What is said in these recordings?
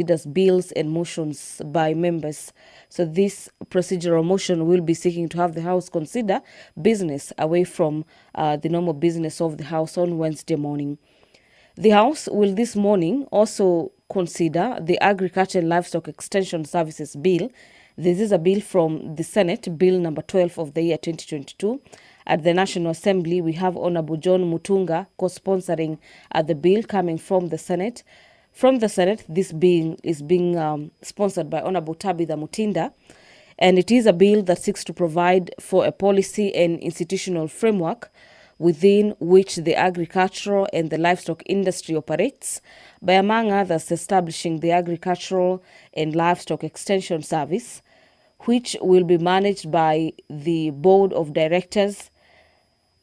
leaders' bills and motions by members. So this procedural motion will be seeking to have the House consider business away from the normal business of the House on Wednesday morning. The House will this morning also consider the Agriculture and Livestock Extension Services Bill. This is a bill from the Senate, Bill number 12 of the year 2022. At the National Assembly, we have Honorable John Mutunga co-sponsoring the bill coming from the Senate. From the Senate, this bill is being sponsored by Honorable Tabitha Mutinda, and it is a bill that seeks to provide for a policy and institutional framework within which the agricultural and the livestock industry operates, by, among others, establishing the Agricultural and Livestock Extension Service, which will be managed by the Board of Directors.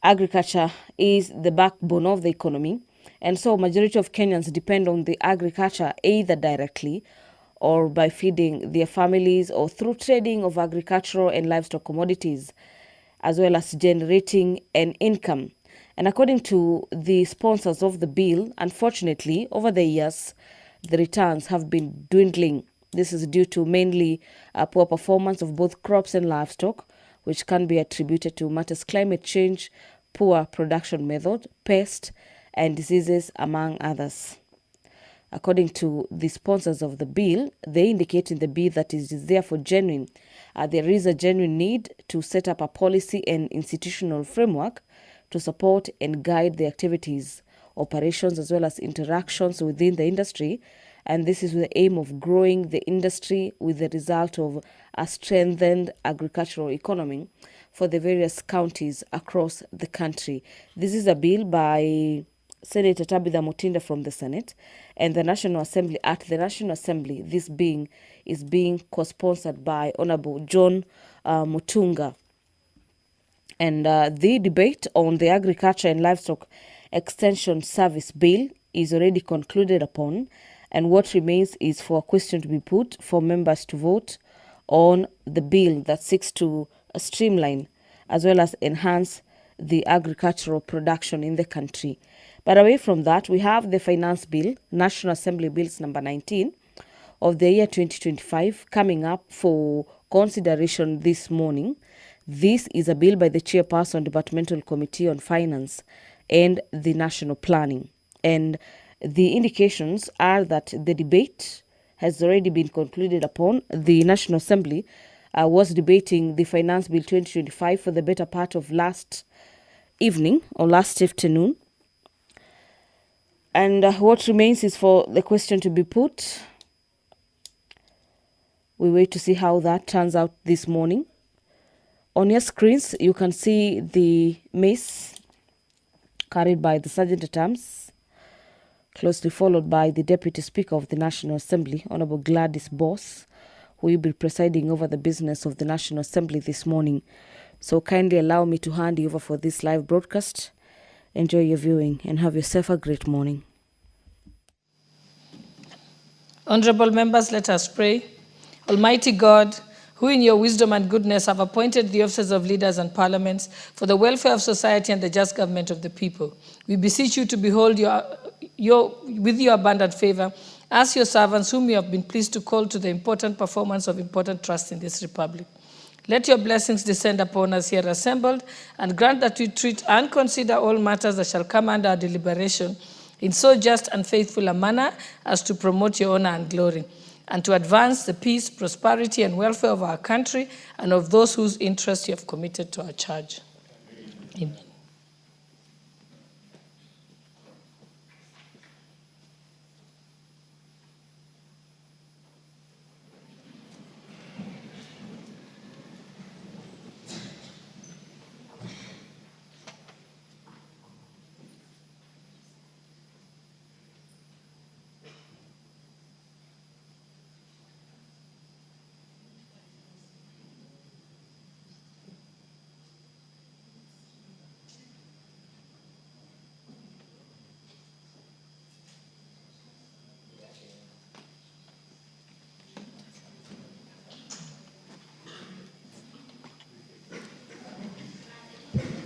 Agriculture is the backbone of the economy, and so majority of Kenyans depend on the agriculture either directly or by feeding their families or through trading of agricultural and livestock commodities, as well as generating an income. And according to the sponsors of the bill, unfortunately, over the years, the returns have been dwindling. This is due to mainly poor performance of both crops and livestock, which can be attributed to matters climate change, poor production method, pest, and diseases, among others. According to the sponsors of the bill, they indicate in the bill that it is therefore genuine. There is a genuine need to set up a policy and institutional framework to support and guide the activities, operations, as well as interactions within the industry. And this is with the aim of growing the industry with the result of a strengthened agricultural economy for the various counties across the country. This is a bill by Senator Tabitha Mutinda from the Senate and the National Assembly. At the National Assembly, this is being co-sponsored by Honorable John Mutunga. And the debate on the Agriculture and Livestock Extension Service Bill is already concluded upon, and what remains is for a question to be put for members to vote on the bill that seeks to streamline as well as enhance the agricultural production in the country. But away from that, we have the Finance Bill, National Assembly Bills number 19 of the year 2025, coming up for consideration this morning. This is a bill by the Chairperson Departmental Committee on Finance and the National Planning. And the indications are that the debate has already been concluded upon. The National Assembly was debating the Finance Bill 2025 for the better part of last evening or last afternoon. And what remains is for the question to be put. We wait to see how that turns out this morning. On your screens, you can see the mace carried by the Sergeant at Arms, closely followed by the Deputy Speaker of the National Assembly, Honorable Gladys Boss, who will be presiding over the business of the National Assembly this morning. So kindly allow me to hand you over for this live broadcast. Enjoy your viewing and have yourself a great morning. Honorable members, let us pray. Almighty God, who in your wisdom and goodness have appointed the offices of leaders and parliaments for the welfare of society and the just government of the people, we beseech you to behold with your abundant favor as your servants whom you have been pleased to call to the important performance of important trusts in this republic. Let your blessings descend upon us here assembled, and grant that we treat and consider all matters that shall come under our deliberation in so just and faithful a manner as to promote your honor and glory, and to advance the peace, prosperity, and welfare of our country and of those whose interests you have committed to our charge. Amen.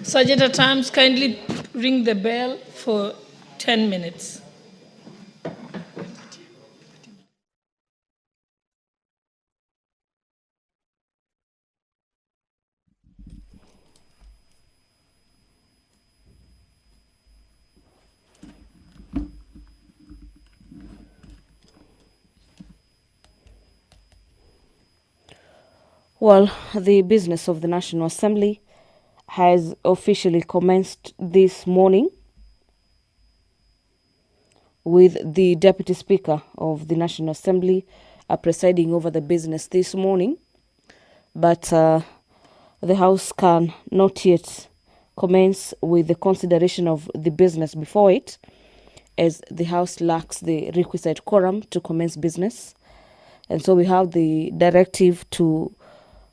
Sergeant at Arms, kindly ring the bell for 10 minutes. Well, the business of the National Assembly has officially commenced this morning with the Deputy Speaker of the National Assembly presiding over the business this morning. But the House can not yet commence with the consideration of the business before it, as the House lacks the requisite quorum to commence business. And so we have the directive to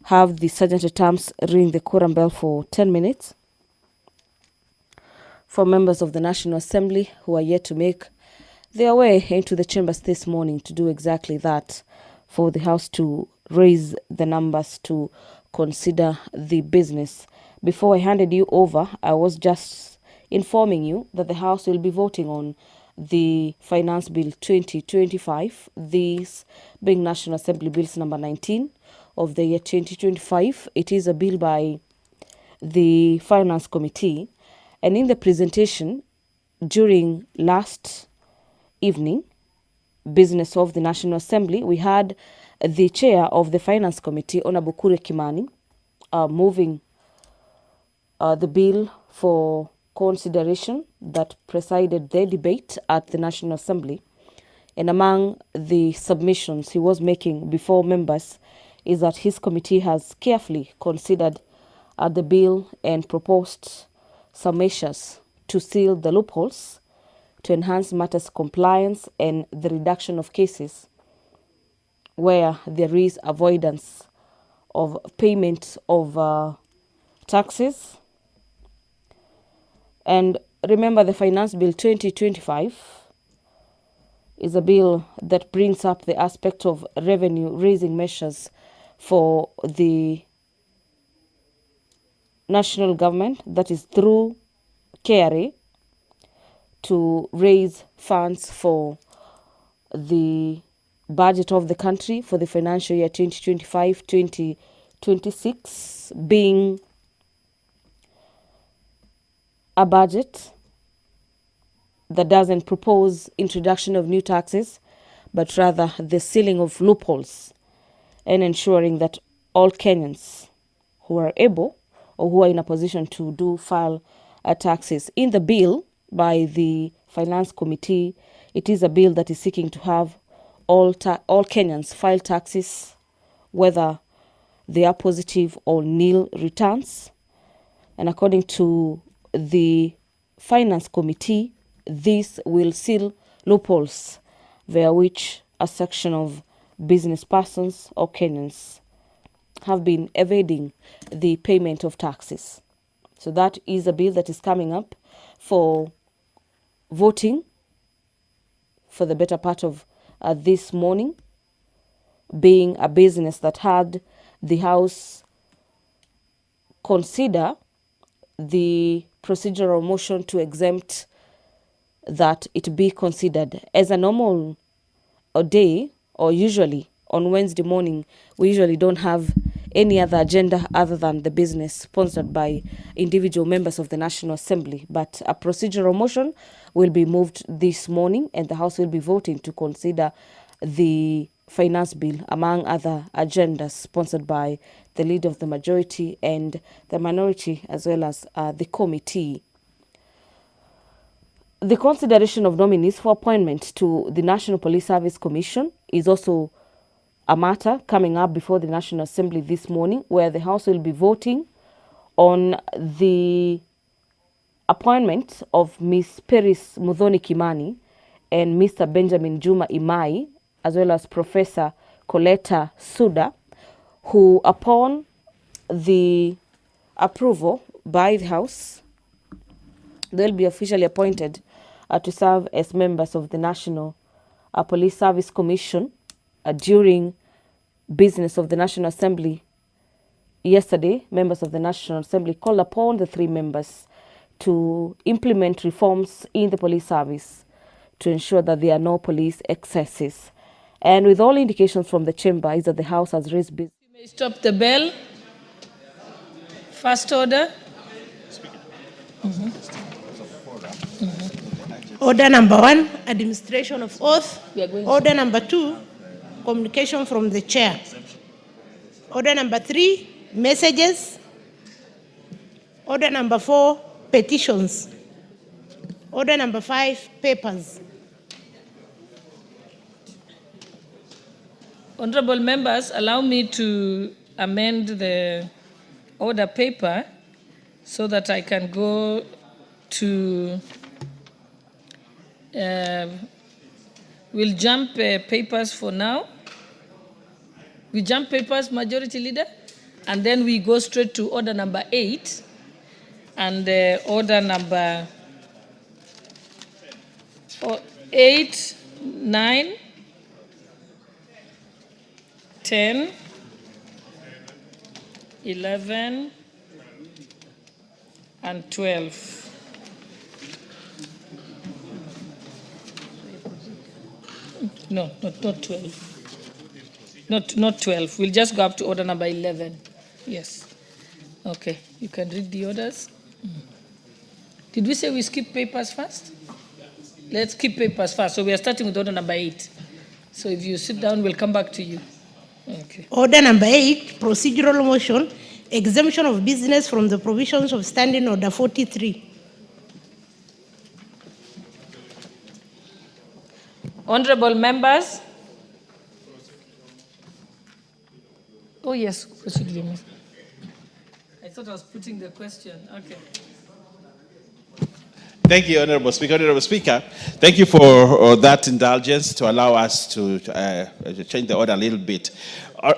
have the sergeant-at-arms ring the quorum bell for 10 minutes for members of the National Assembly who are yet to make their way into the chambers this morning to do exactly that, for the House to raise the numbers to consider the business. Before I handed you over, I was just informing you that the House will be voting on the Finance Bill 2025, this being National Assembly Bills number 19 of the year 2025. It is a bill by the Finance Committee, and in the presentation during last evening business of the National Assembly, we had the chair of the Finance Committee, Honorable Kure Kimani, moving the bill for consideration that presided the debate at the National Assembly. And among the submissions he was making before members is that his committee has carefully considered the bill and proposed some measures to seal the loopholes, to enhance matters compliance and the reduction of cases where there is avoidance of payment of taxes. And remember, the Finance Bill 2025 is a bill that brings up the aspect of revenue-raising measures for the national government, that is through KRA, to raise funds for the budget of the country for the financial year 2025-2026, being a budget that doesn't propose introduction of new taxes, but rather the sealing of loopholes and ensuring that all Kenyans who are able or who are in a position to do file taxes. In the bill by the Finance Committee, it is a bill that is seeking to have all Kenyans file taxes, whether they are positive or nil returns. And according to the Finance Committee, this will seal loopholes via which a section of business persons or Kenyans have been evading the payment of taxes. So that is a bill that is coming up for voting for the better part of this morning, being a business that had the House consider the procedural motion to exempt that it be considered as a normal day, or usually on Wednesday morning, we usually don't have any other agenda other than the business sponsored by individual members of the National Assembly. But a procedural motion will be moved this morning, and the House will be voting to consider the Finance Bill, among other agendas sponsored by the leader of the majority and the minority, as well as the committee. The consideration of nominees for appointment to the National Police Service Commission is also a matter coming up before the National Assembly this morning, where the House will be voting on the appointment of Ms. Peris Muthoni Kimani and Mr. Benjamin Juma Imai, as well as Professor Coletta Suda, who, upon the approval by the House, they'll be officially appointed to serve as members of the National Police Service Commission during business of the National Assembly. Yesterday, members of the National Assembly called upon the three members to implement reforms in the police service to ensure that there are no police excesses. And with all indications from the chamber is that the House has raised business. You may stop the bell. First order. Order number 1, administration of oath. Order number 2, communication from the chair. Order number 3, messages. Order number 4, petitions. Order number 5, papers. Honorable members, allow me to amend the order paper so that I can go to, we'll jump papers for now. We jump papers, Majority Leader, and then we go straight to order number 8 and order number 8, 9, 10, 11, and 12. No, not 12. Not 12. We'll just go up to order number 11. Yes. Okay, you can read the orders. Did we say we skip papers first? Let's skip papers first. So we are starting with order number 8. So if you sit down, we'll come back to you. Okay. Order number 8, procedural motion, exemption of business from the provisions of Standing Order 43. Honorable members. Oh, yes, procedural. I thought I was putting the question. Okay. Thank you, Honorable Speaker. Honorable Speaker, thank you for that indulgence to allow us to change the order a little bit.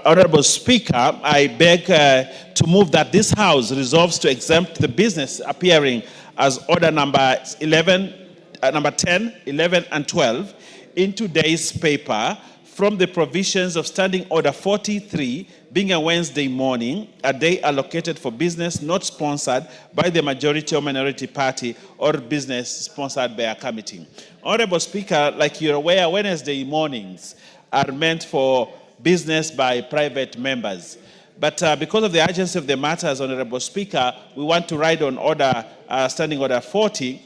Honorable Speaker, I beg to move that this House resolves to exempt the business appearing as order number 11, number 10, 11, and 12 in today's paper from the provisions of Standing Order 43, being a Wednesday morning, a day allocated for business not sponsored by the majority or minority party or business sponsored by a committee. Honorable Speaker, like you're aware, Wednesday mornings are meant for business by private members. But because of the urgency of the matters, Honorable Speaker, we want to ride on order, Standing Order 40,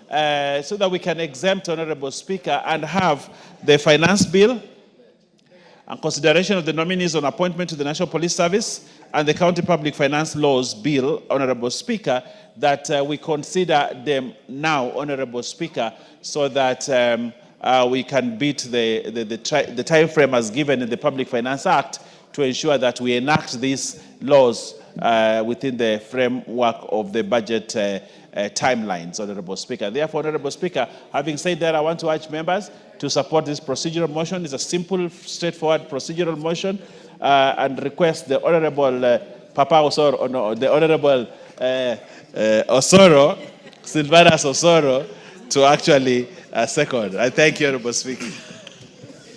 so that we can exempt, Honorable Speaker, and have the finance bill, and consideration of the nominees on appointment to the National Police Service and the County Public Finance Laws Bill, Honorable Speaker, that we consider them now, Honorable Speaker, so that we can beat the time frame as given in the Public Finance Act to ensure that we enact these laws within the framework of the budget timelines, Honorable Speaker. Therefore, Honorable Speaker, having said that, I want to urge members to support this procedural motion. It's a simple, straightforward procedural motion, and request the Honorable Papa Osoro, no, the Honorable Osoro, Silvanus Osoro, to actually second. I thank you, Honorable Speaker.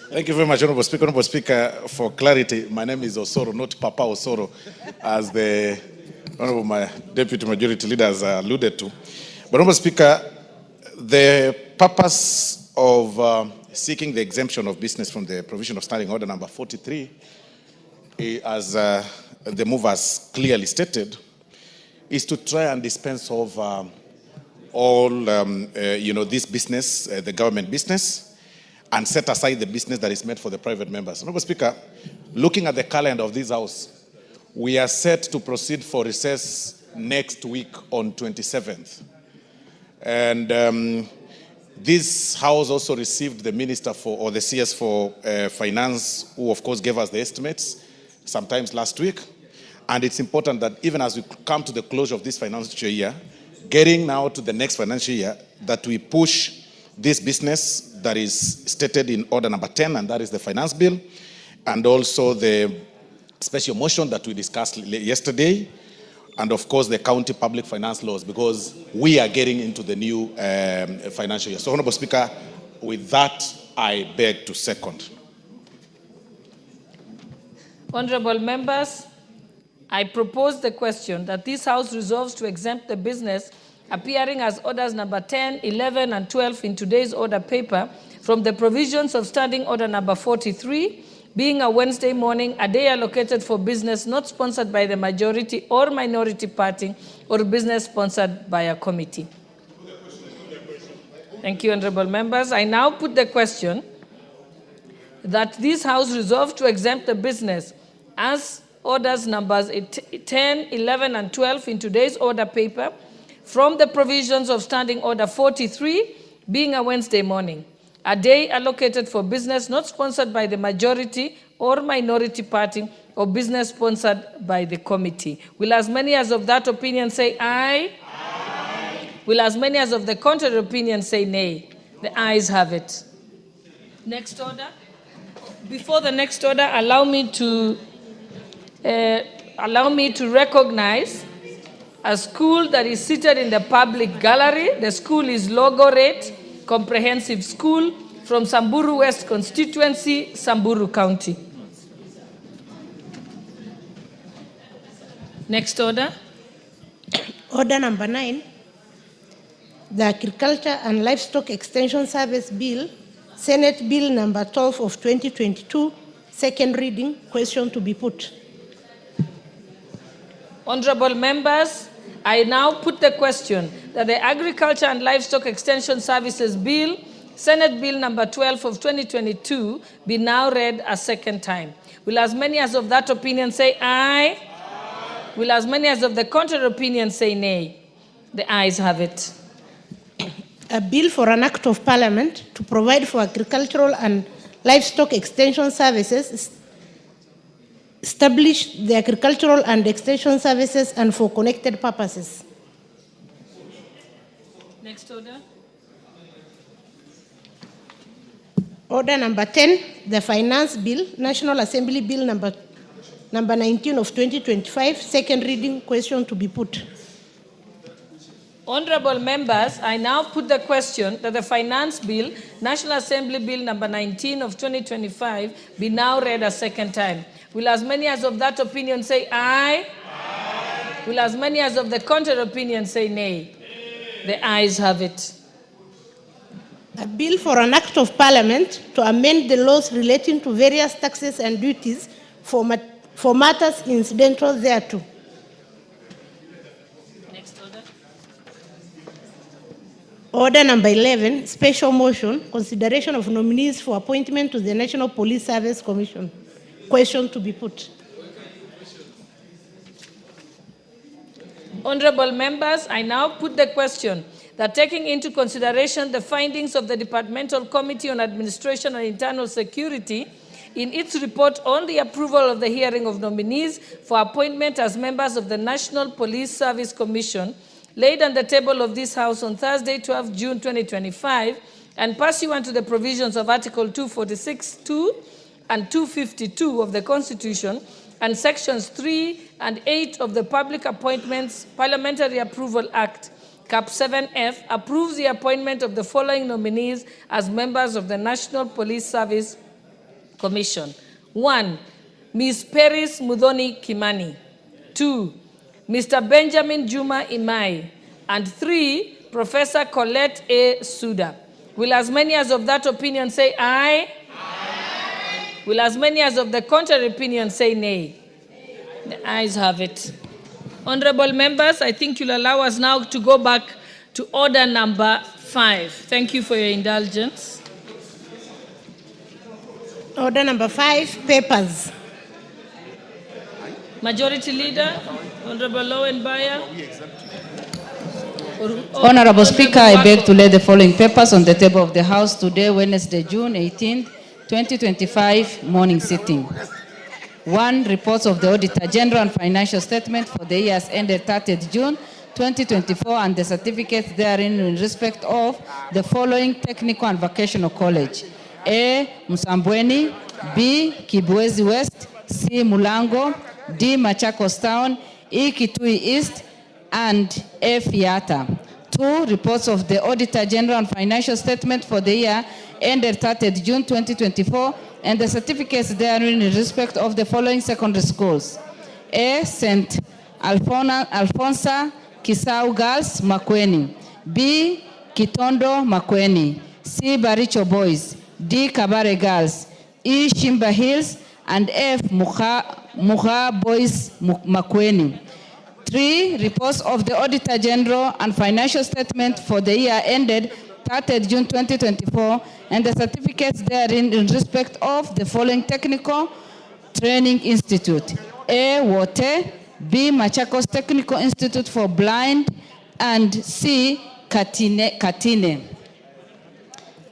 Thank you very much, Honorable Speaker. Honorable Speaker, for clarity, my name is Osoro, not Papa Osoro, as the Honorable my Deputy Majority Leader has alluded to. But Honorable Speaker, the purpose of seeking the exemption of business from the provision of Standing Order number 43, as the movers clearly stated, is to try and dispense of all this business, the government business, and set aside the business that is meant for the private members. Honorable Speaker, looking at the calendar of this House, we are set to proceed for recess next week on 27th. And this House also received the Minister for, or the CS for Finance, who of course gave us the estimates sometimes last week. And it's important that even as we come to the closure of this financial year, getting now to the next financial year, that we push this business that is stated in order number 10, and that is the finance bill, and also the special motion that we discussed yesterday, and of course the county public finance laws, because we are getting into the new financial year. So, Honorable Speaker, with that, I beg to second. Honorable members, I propose the question that this House resolves to exempt the business appearing as orders number 10, 11, and 12 in today's order paper from the provisions of Standing Order number 43, being a Wednesday morning, a day allocated for business not sponsored by the majority or minority party or business sponsored by a committee. Thank you, honorable members. I now put the question that this House resolve to exempt the business as orders numbers 10, 11, and 12 in today's order paper from the provisions of Standing Order 43, being a Wednesday morning, a day allocated for business not sponsored by the majority or minority party or business sponsored by the committee. Will as many as of that opinion say aye? Aye. Will as many as of the contrary opinion say nay? The ayes have it. Next order. Before the next order, allow me to recognize a school that is seated in the public gallery. The school is Logorate Comprehensive School from Samburu West constituency, Samburu County. Next order. Order number 9. The Agriculture and Livestock Extension Service Bill, Senate Bill number 12 of 2022, second reading, question to be put. Honorable members, I now put the question that the Agriculture and Livestock Extension Services Bill, Senate Bill number 12 of 2022, be now read a second time. Will as many as of that opinion say aye? Aye. Will as many as of the contrary opinion say nay? The ayes have it. A bill for an act of parliament to provide for agricultural and livestock extension services, establish the agricultural and extension services and for connected purposes. Next order. Order number 10, the Finance Bill, National Assembly Bill number 19 of 2025, second reading, question to be put. Honorable members, I now put the question that the Finance Bill, National Assembly Bill number 19 of 2025, be now read a second time. Will as many as of that opinion say aye? Aye. Will as many as of the contrary opinion say nay? The ayes have it. A bill for an act of parliament to amend the laws relating to various taxes and duties for matters incidental thereto. Next order. Order number 11, special motion, consideration of nominees for appointment to the National Police Service Commission. Question to be put. Honorable members, I now put the question that taking into consideration the findings of the Departmental Committee on Administration and Internal Security in its report on the approval of the hearing of nominees for appointment as members of the National Police Service Commission, laid on the table of this House on Thursday, 12 June 2025, and pursuant to the provisions of Article 246(2) and 252 of the Constitution, and Sections 3 and 8 of the Public Appointments Parliamentary Approval Act, Cap 7F, approves the appointment of the following nominees as members of the National Police Service Commission. 1, Ms. Peris Mudhoni Kimani. 2, Mr. Benjamin Juma Imai. And 3, Professor Colette A. Suda. Will as many as of that opinion say aye? Aye. Will as many as of the contrary opinion say nay? The ayes have it. Honorable members, I think you'll allow us now to go back to order number 5. Thank you for your indulgence. Order number 5, papers. Majority Leader, Honorable Lowenbayer. Honorable Speaker, I beg to lay the following papers on the table of the House today, Wednesday, June 18, 2025, morning sitting. 1, reports of the Auditor General and financial statement for the years ended 30th June 2024 and the certificates therein in respect of the following technical and vocational college. A, Msambweni. B, Kibwezi West. C, Mulango. D, Machakos Town. E, Kitui East. And F, Yata. 2, reports of the Auditor General and financial statement for the year ended 30th June 2024 and the certificates therein in respect of the following secondary schools. A, St. Alfonsa Kisau Girls, Makueni. B, Kitondo, Makueni. C, Baricho Boys. D, Kabare Girls. E, Shimba Hills. And F, Muha Boys, Makueni. 3, reports of the Auditor General and financial statement for the year ended 30th June 2024 and the certificates therein in respect of the following technical training institute. A. Wote, B. Machakos Technical Institute for Blind, and C. Katine.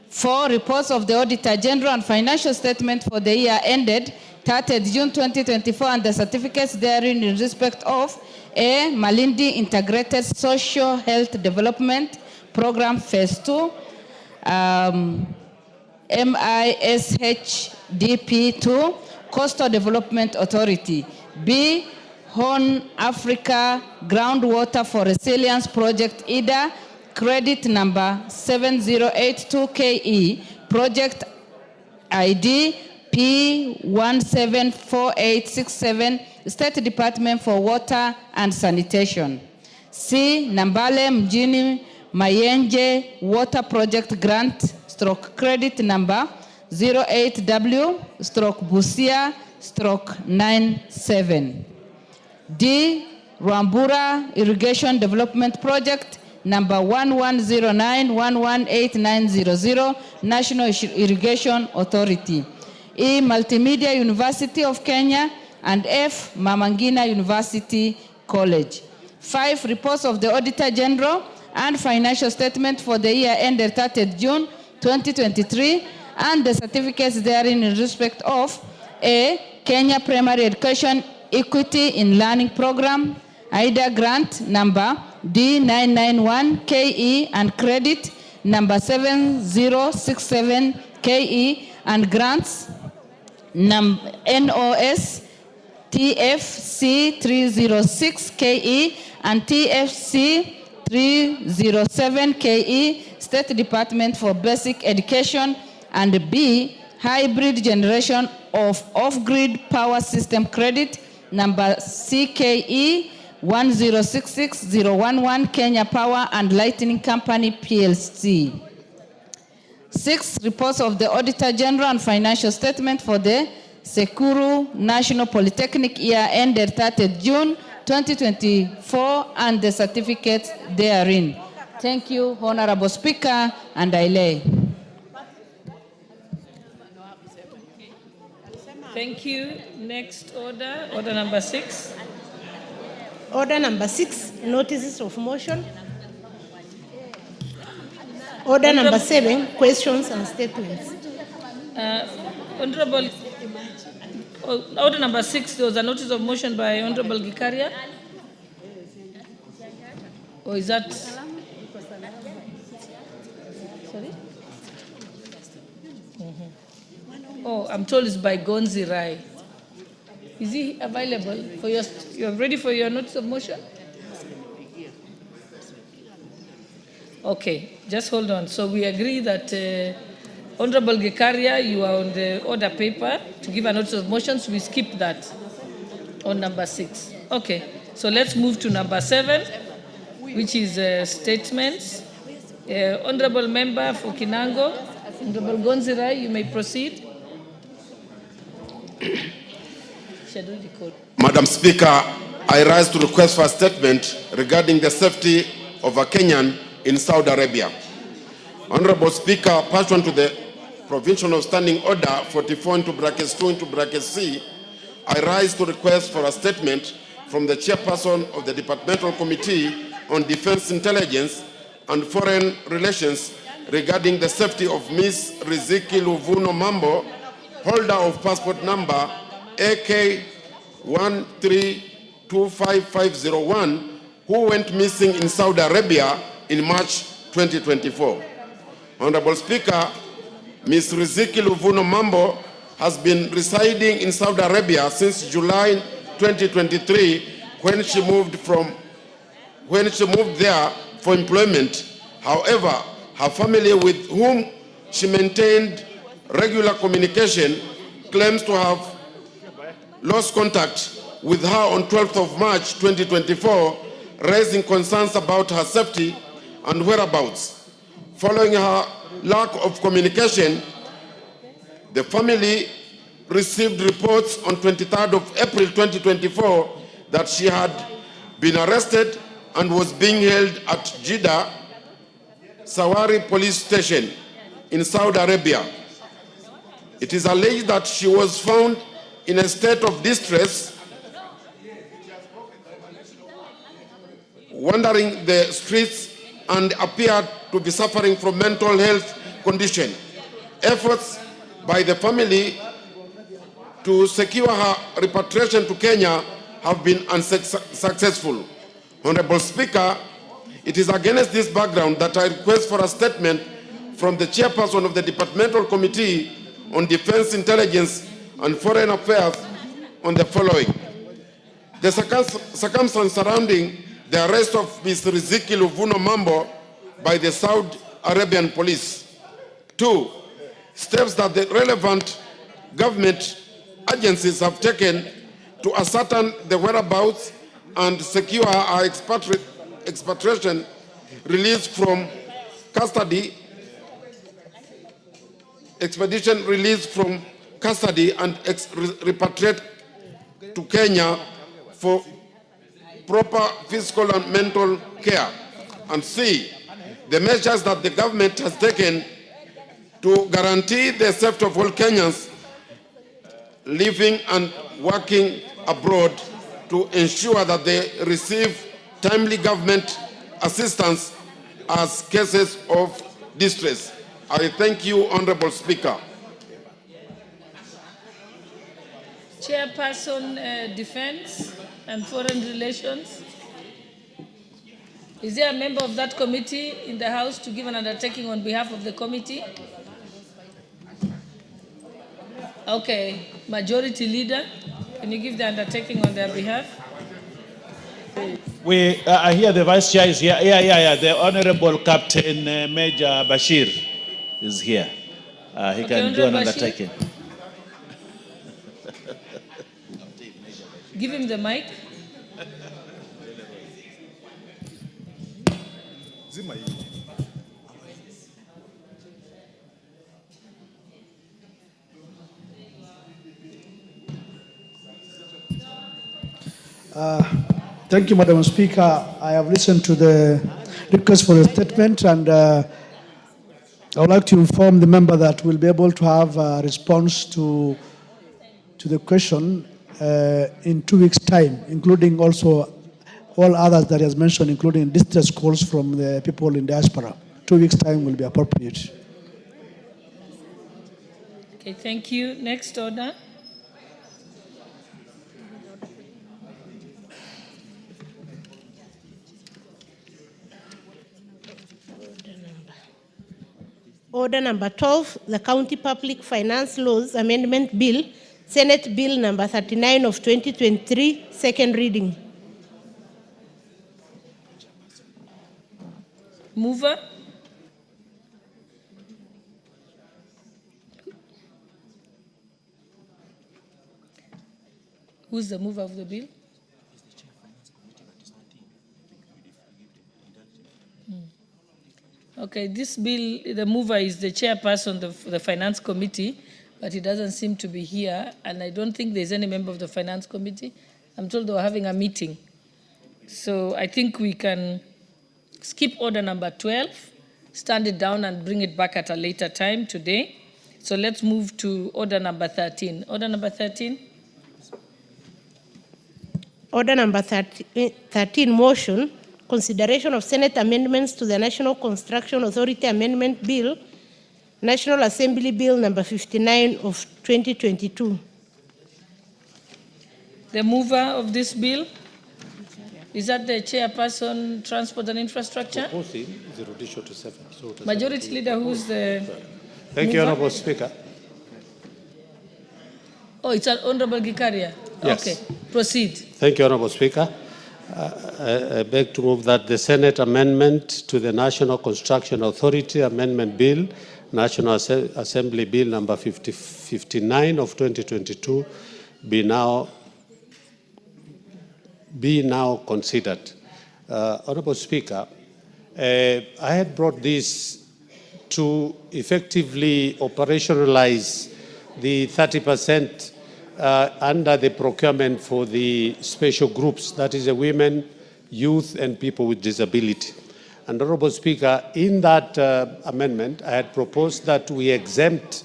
4. Reports of the Auditor General and financial statement for the year ended 30th June 2024 and the certificates therein in respect of A. Malindi Integrated Social Health Development Program Phase 2, MISHDP 2, Coastal Development Authority. B. Horn Africa Groundwater for Resilience Project IDA, credit number 7082KE, project ID P174867, State Department for Water and Sanitation. C. Nambale Mjini Mayenje Water Project Grant stroke credit number 08W stroke Busia stroke 97. D. Rwambura Irrigation Development Project number 1109118900, National Irrigation Authority. E. Multimedia University of Kenya, and F. Mama Ngina University College. 5. Reports of the Auditor General and financial statement for the year ended 30th June 2023 and the certificates therein in respect of A. Kenya Primary Education Equity in Learning Program, IDA grant number D991KE and credit number 7067KE and grants NOS TFC 306KE and TFC 307KE, State Department for Basic Education, and B. Hybrid Generation of Off-Grid Power System Credit number CKE 1066011 Kenya Power and Lighting Company PLC. 6. Reports of the Auditor General and financial statement for the Sekuru National Polytechnic year ended 30th June 2024 and the certificates therein. Thank you, Honorable Speaker, and I lay. Thank you. Next order, order number 6. Order number 6, notices of motion. Order number 7, questions and statements. Honorable, order number 6, there was a notice of motion by Honorable Gikaria. Or is that? Sorry? Oh, I'm told it's by Gonzi Rai. Is he available for your? You're ready for your notice of motion? Okay, just hold on. So we agree that Honorable Gikaria, you are on the order paper to give a notice of motions. We skip that on number 6. Okay, so let's move to number 7, which is statements. Honorable Member for Kinango, Honorable Gonzi Rai, you may proceed. Madam Speaker, I rise to request for a statement regarding the safety of a Kenyan in Saudi Arabia. Honorable Speaker, pursuant to the Provincial of Standing Order 44(2)(c), I rise to request for a statement from the chairperson of the Departmental Committee on Defense Intelligence and Foreign Relations regarding the safety of Ms. Riziki Luvuno Mambo, holder of passport number AK 1325501, who went missing in Saudi Arabia in March 2024. Honorable Speaker, Ms. Riziki Luvuno Mambo has been residing in Saudi Arabia since July 2023 when she moved there for employment. However, her family, with whom she maintained regular communication, claims to have lost contact with her on 12th of March 2024, raising concerns about her safety and whereabouts. Following her lack of communication, the family received reports on 23rd of April 2024 that she had been arrested and was being held at Jeddah Sawari Police Station in Saudi Arabia. It is alleged that she was found in a state of distress wandering the streets and appeared to be suffering from mental health condition. Efforts by the family to secure her repatriation to Kenya have been unsuccessful. Honorable Speaker, it is against this background that I request for a statement from the chairperson of the Departmental Committee on Defense, Intelligence and Foreign Affairs on the following. The circumstance surrounding the arrest of Mr. Ezekiel Uvuno Mambo by the Saudi Arabian police. 2, steps that the relevant government agencies have taken to ascertain the whereabouts and secure our expatriation, release from custody, expedition release from custody and repatriate to Kenya for proper physical and mental care. And C, the measures that the government has taken to guarantee the safety of all Kenyans living and working abroad to ensure that they receive timely government assistance as cases of distress. I thank you, Honorable Speaker. Chairperson, Defense and Foreign Relations. Is there a member of that committee in the House to give an undertaking on behalf of the committee? Okay, Majority Leader, can you give the undertaking on their behalf? We I hear the Vice Chair is here. Yeah. The Honorable Captain Major Bashir is here. He can do an undertaking. Give him the mic. Thank you, Madam Speaker. I have listened to the request for a statement, and I would like to inform the member that we'll be able to have a response to the question in 2 weeks' time, including also all others that he has mentioned, including distress calls from the people in diaspora. 2 weeks' time will be appropriate. Okay, thank you. Next order. Order number 12, the County Public Finance Laws Amendment Bill, Senate Bill number 39 of 2023, second reading. Mover. Who's the mover of the bill? Okay, this bill, the mover is the chairperson of the Finance Committee, but he doesn't seem to be here, and I don't think there's any member of the Finance Committee. I'm told they were having a meeting. So I think we can skip order number 12, stand it down and bring it back at a later time today. So let's move to order number 13. Order number 13. Order number 13, motion, consideration of Senate amendments to the National Construction Authority Amendment Bill, National Assembly Bill number 59 of 2022. The mover of this bill, is that the chairperson, Transport and Infrastructure? Majority Leader, who's the Thank you, Honorable Speaker. Oh, it's Honorable Gikaria. Yes. Okay, proceed. Thank you, Honorable Speaker. I beg to move that the Senate amendment to the National Construction Authority Amendment Bill, National Assembly Bill number 59 of 2022, be now considered. Honorable Speaker, I had brought this to effectively operationalize the 30% under the procurement for the special groups, that is the women, youth, and people with disability. And Honorable Speaker, in that amendment, I had proposed that we exempt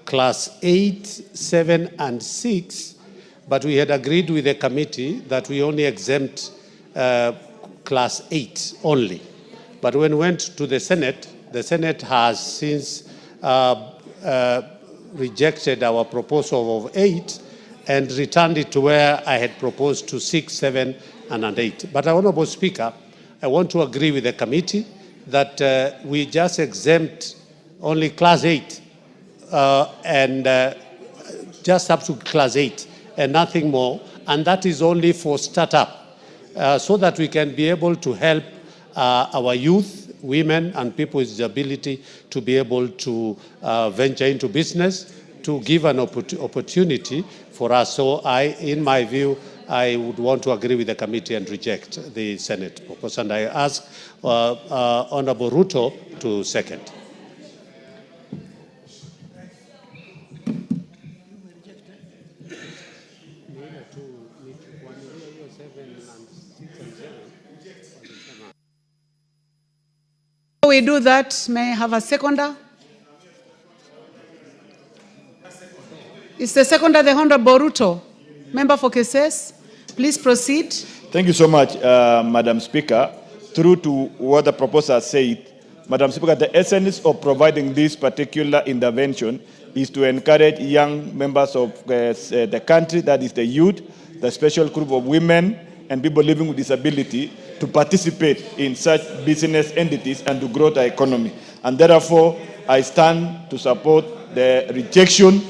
class 8, 7, and 6 but we had agreed with the committee that we only exempt class 8 only. But when we went to the Senate has since rejected our proposal of 8 and returned it to where I had proposed to 6, 7, and 8. But, Honorable Speaker, I want to agree with the committee that we just exempt only class 8 and just up to class 8 and nothing more, and that is only for startup, so that we can be able to help our youth, women, and people with disability to be able to venture into business, to give an opportunity for us. So in my view, I would want to agree with the committee and reject the Senate proposal. And I ask Honorable Ruto to second. We do that. May I have a seconder? Is the seconder the Honorable Ruto? Member for Keses, please proceed. Thank you so much, Madam Speaker. Through to what the proposer said, Madam Speaker, the essence of providing this particular intervention is to encourage young members of the country, that is the youth, the special group of women, and people living with disability to participate in such business entities and to grow the economy. And therefore, I stand to support the rejection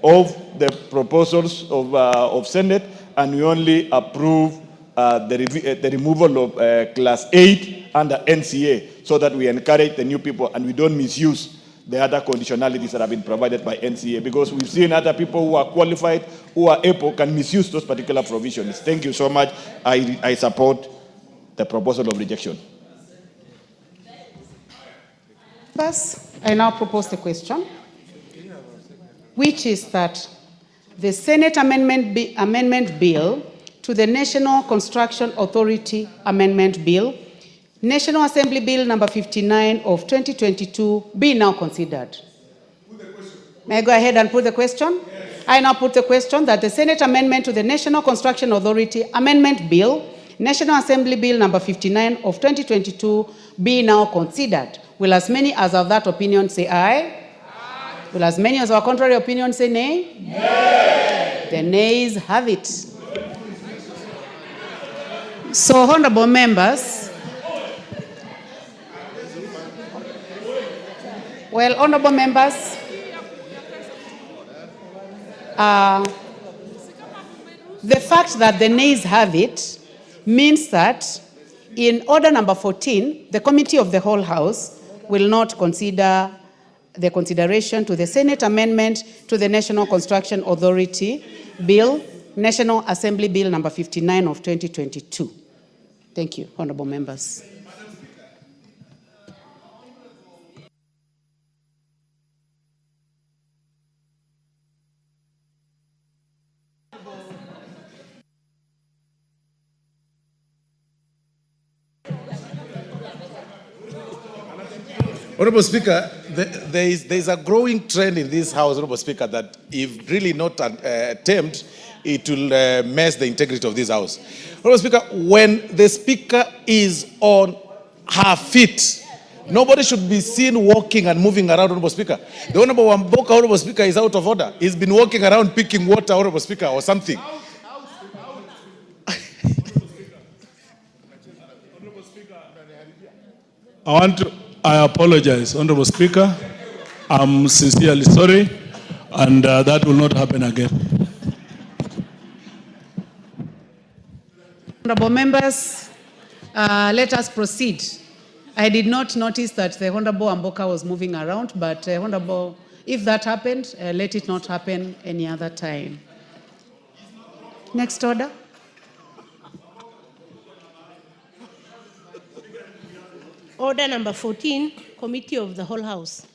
of the proposals of Senate, and we only approve the removal of Class 8 under NCA, so that we encourage the new people and we don't misuse the other conditionalities that have been provided by NCA, because we've seen other people who are qualified, who are able, can misuse those particular provisions. Thank you so much. I support the proposal of rejection. First, I now propose the question, which is that the Senate Amendment Bill to the National Construction Authority Amendment Bill, National Assembly Bill number 59 of 2022 be now considered. May I go ahead and put the question? Yes. I now put the question that the Senate Amendment to the National Construction Authority Amendment Bill, National Assembly Bill number 59 of 2022 be now considered. Will as many as of that opinion say aye? Will as many as our contrary opinion say nay? Nay. The nays have it. So, honorable members, honorable members, the fact that the nays have it means that in order number 14, the Committee of the Whole House will not consider the consideration to the Senate Amendment to the National Construction Authority Bill, National Assembly Bill number 59 of 2022. Thank you, honorable members. Honorable Speaker, there is a growing trend in this House, Honorable Speaker, that if really not attempt, it will mess the integrity of this House. Honorable Speaker, when the Speaker is on her feet, nobody should be seen walking and moving around, Honorable Speaker. The Honorable Wamboka, Honorable Speaker, is out of order. He's been walking around picking water, Honorable Speaker, or something. I apologize, Honorable Speaker. I'm sincerely sorry, and that will not happen again. Honorable members, let us proceed. I did not notice that the Honorable Amboka was moving around, but Honorable, if that happened, let it not happen any other time. Next order. Order number 14, Committee of the Whole House.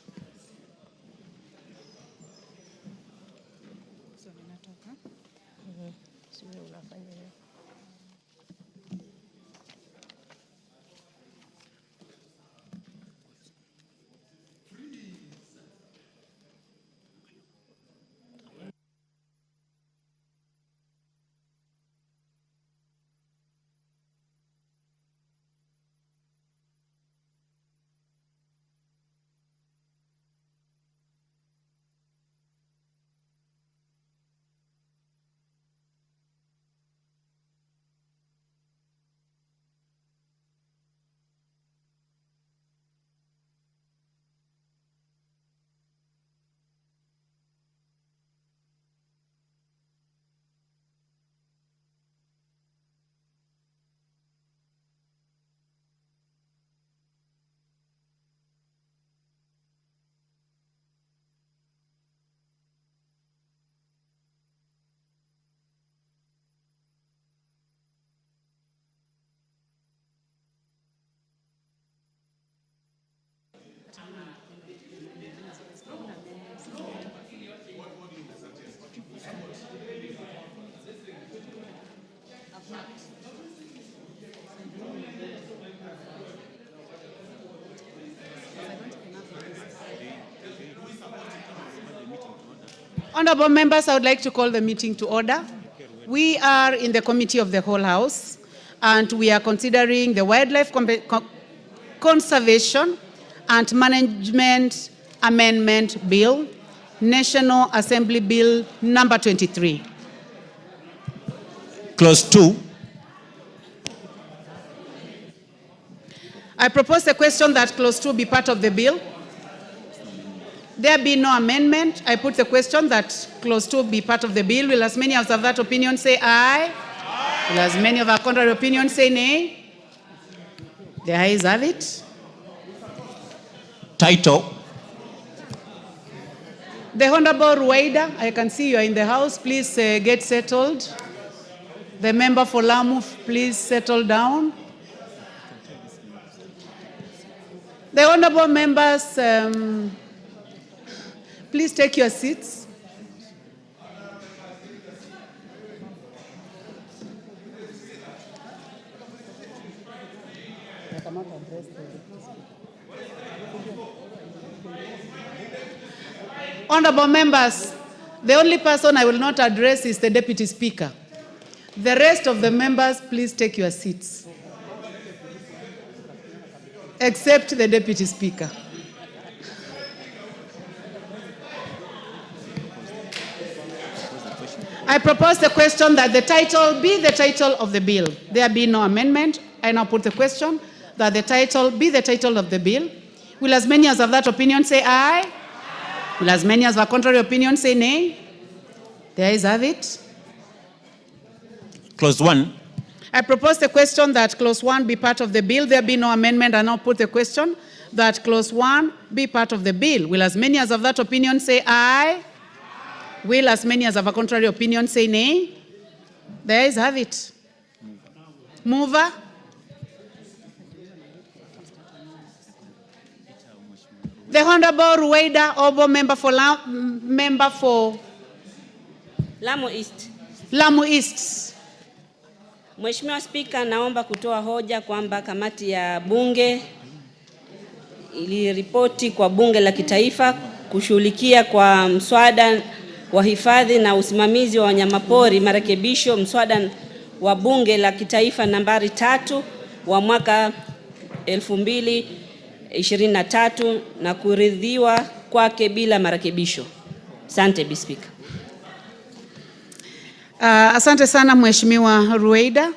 Honorable members, I would like to call the meeting to order. We are in the Committee of the Whole House, and we are considering the Wildlife Conservation and Management Amendment Bill, National Assembly Bill number 23. Clause 2. I propose the question that Clause 2 be part of the bill. There be no amendment. I put the question that Clause 2 be part of the bill. Will as many as of that opinion say aye? Aye. Will as many of our contrary opinion say nay? The ayes have it. Title. The Honorable Rueda, I can see you are in the house. Please get settled. The member for Lamu, please settle down. The honorable members, please take your seats. Honorable members, the only person I will not address is the Deputy Speaker. The rest of the members, please take your seats. Except the Deputy Speaker. I propose the question that the title be the title of the bill. There be no amendment. I now put the question that the title be the title of the bill. Will as many as of that opinion say aye? Will as many as of contrary opinion say nay? The ayes have it. Clause 1. I propose the question that Clause 1 be part of the bill. There be no amendment. I now put the question that Clause 1 be part of the bill. Will as many as of that opinion say aye? Will as many as of a contrary opinion say nay? The ayes have it. Mover. The Honorable Rueda Obo, member for Lamu East. Lamu East. Mheshimiwa Spika, naomba kutoa hoja kwamba kamati ya bunge iliripoti kwa bunge la kitaifa kushughulikia kwa mswada wa hifadhi na usimamizi wa wanyamapori marekebisho mswada wa bunge la kitaifa nambari 3 wa mwaka 2023 na kuridhiwa kwake bila marekebisho. Asante Bi Speaker. Asante sana Mheshimiwa Rueda.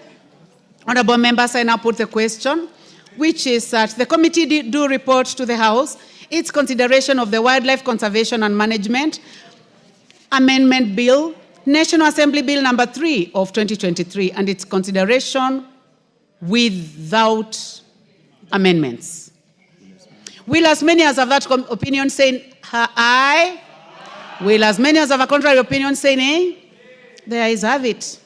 Honorable members, I now put the question, which is that the committee do report to the House its consideration of the Wildlife Conservation and Management Amendment Bill, National Assembly Bill number 3 of 2023, and its consideration without amendments. Will as many as of that opinion say aye? Will as many as of a contrary opinion say nay? The ayes have it.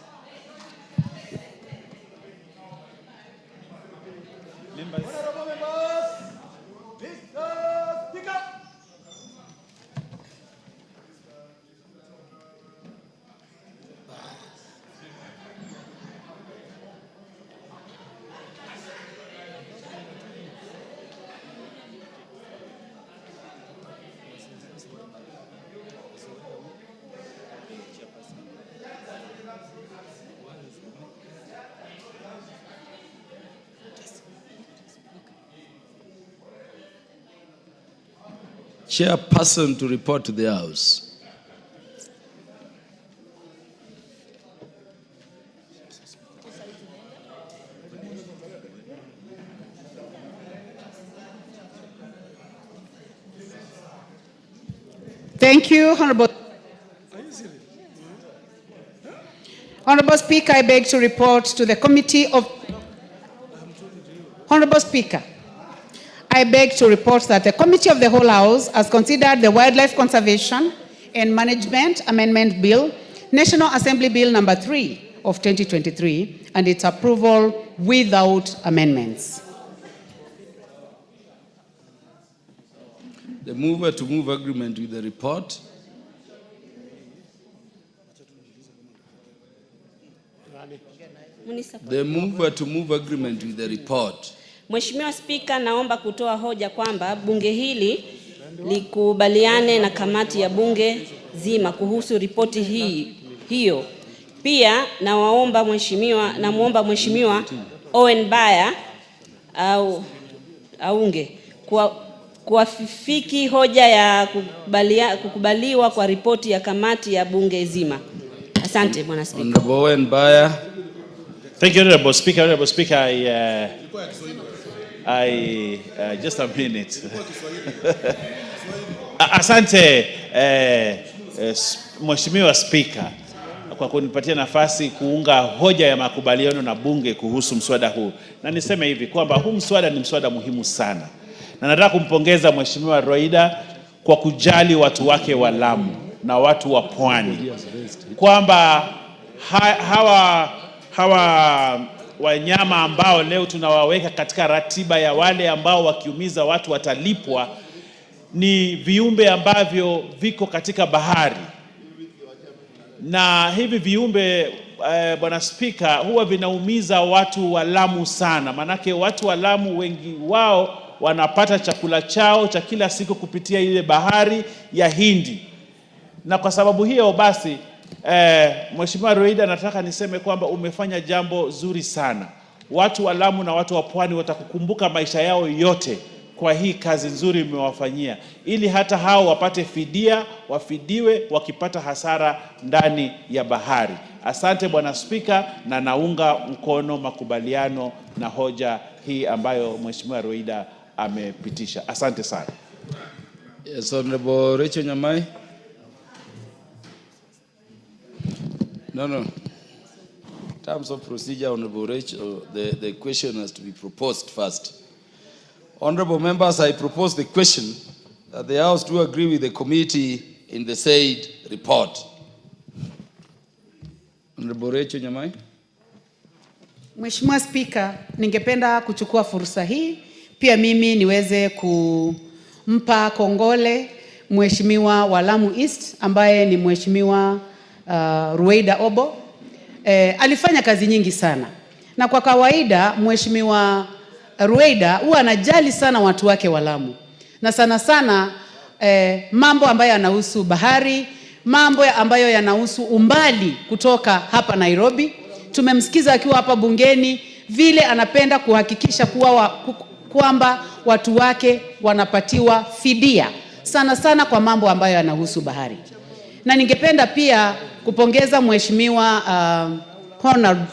Chairperson to report to the House. Thank you, Honorable. Honorable Speaker, I beg to report to the Committee of... Honorable Speaker, I beg to report that the Committee of the Whole House has considered the Wildlife Conservation and Management Amendment Bill, National Assembly Bill number 3 of 2023, and its approval without amendments. The mover to move agreement with the report. The mover to move agreement with the report. Mheshimiwa Spika, naomba kutoa hoja kwamba bunge hili likubaliane na kamati ya bunge zima kuhusu ripoti hiyo. Pia namuomba Mheshimiwa Owen Baya au aunge kuafiki hoja ya kukubaliwa kwa ripoti ya kamati ya bunge zima. Asante Bwana Spika. Honorable Owen Baya. Thank you, Honorable Speaker. Honorable Speaker, I just a minute. Asante Mheshimiwa Speaker kwa kunipatia nafasi kuunga hoja ya makubaliano na bunge kuhusu mswada huu. Na niseme hivi kwamba huu mswada ni mswada muhimu sana. Na nataka kumpongeza Mheshimiwa Roida kwa kujali watu wake wa Lamu na watu wa Pwani, kwamba hawa wanyama ambao leo tunawaweka katika ratiba ya wale ambao wakiumiza watu watalipwa ni viumbe ambavyo viko katika bahari. Na hivi viumbe Bwana Spika, huwa vinaumiza watu wa Lamu sana. Manake watu wa Lamu wengi wao wanapata chakula chao cha kila siku kupitia ile bahari ya Hindi. Na kwa sababu hiyo basi Mheshimiwa Roida, nataka niseme kwamba umefanya jambo zuri sana. Watu wa Lamu na watu wa Pwani watakukumbuka maisha yao yote kwa hii kazi nzuri umewafanyia, ili hata hao wapate fidia, wafidiwe wakipata hasara ndani ya bahari. Asante Bwana Spika, na naunga mkono makubaliano na hoja hii ambayo Mheshimiwa Roida amepitisha. Asante sana. Yes, Honorable Rachel Nyamai. No. In terms of procedure, Honorable Rachel, the question has to be proposed first. Honorable members, I propose the question that the House do agree with the committee in the said report. Honorable Rachel Nyamai. Mheshimiwa Spika, ningependa kuchukua fursa hii pia mimi niweze kumpa kongole Mheshimiwa wa Lamu East ambaye ni Mheshimiwa Rueda Obo. Alifanya kazi nyingi sana. Na kwa kawaida Mheshimiwa Rueda huwa anajali sana watu wake wa Lamu. Na sana sana mambo ambayo yanahusu bahari, mambo ambayo yanahusu umbali kutoka hapa Nairobi. Tumemsikiza akiwa hapa bungeni vile anapenda kuhakikisha kwamba watu wake wanapatiwa fidia sana sana kwa mambo ambayo yanahusu bahari. Na ningependa pia kupongeza Mheshimiwa Honorable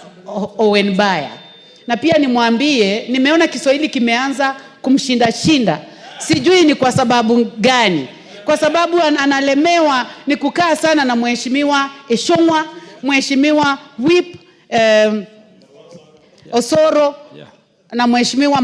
Owen Baya. Na pia nimwambie nimeona Kiswahili kimeanza kumshinda. Sijui ni kwa sababu gani. Kwa sababu analemewa ni kukaa sana na Mheshimiwa Eshongwa, Mheshimiwa Whip Osoro na Mheshimiwa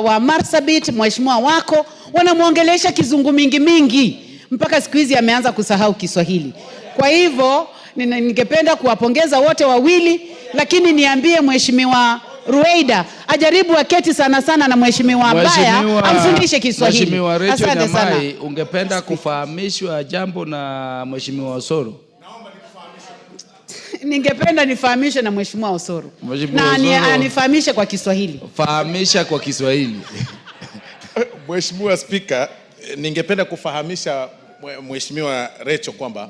wa Marsabit, Mheshimiwa wako wanamuongelesha kizungu mingi mpaka siku hizi ameanza kusahau Kiswahili. Kwa hivyo ningependa kuwapongeza wote wawili, lakini niambie Mheshimiwa Rueda ajaribu aketi sana na Mheshimiwa Baya amfundishe Kiswahili. Mheshimiwa Rachel Nyamai, ungependa kufahamishwa jambo na Mheshimiwa Osoro? Ningependa nifahamishe na Mheshimiwa Osoro. Na anifahamishe kwa Kiswahili. Fahamisha kwa Kiswahili. Mheshimiwa Spika, ningependa kufahamisha Mheshimiwa Rachel kwamba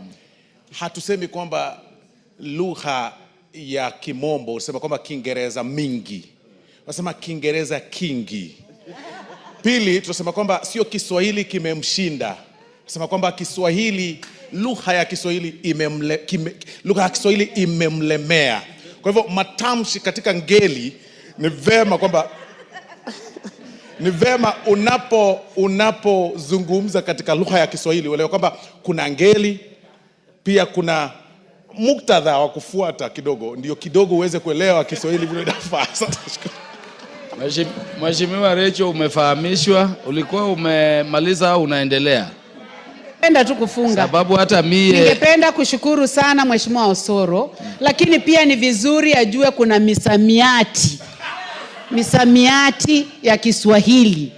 hatusemi kwamba lugha ya Kimombo, usema kwamba Kiingereza mingi. Wasema Kiingereza kingi. Pili, tunasema kwamba sio Kiswahili kimemshinda. Tunasema kwamba Kiswahili, lugha ya Kiswahili imemlemea. Kwa hivyo matamshi katika ngeli ni vema kwamba ni vema unapozungumza katika lugha ya Kiswahili uelewe kwamba kuna ngeli, pia kuna muktadha wa kufuata kidogo, ndio kidogo uweze kuelewa Kiswahili vile inafaa. Mheshimiwa Rachel, umefahamishwa, ulikuwa umemaliza au unaendelea? Ningependa tu kufunga. Sababu hata mie ningependa kushukuru sana Mheshimiwa Osoro, lakini pia ni vizuri ajue kuna misamiati ya Kiswahili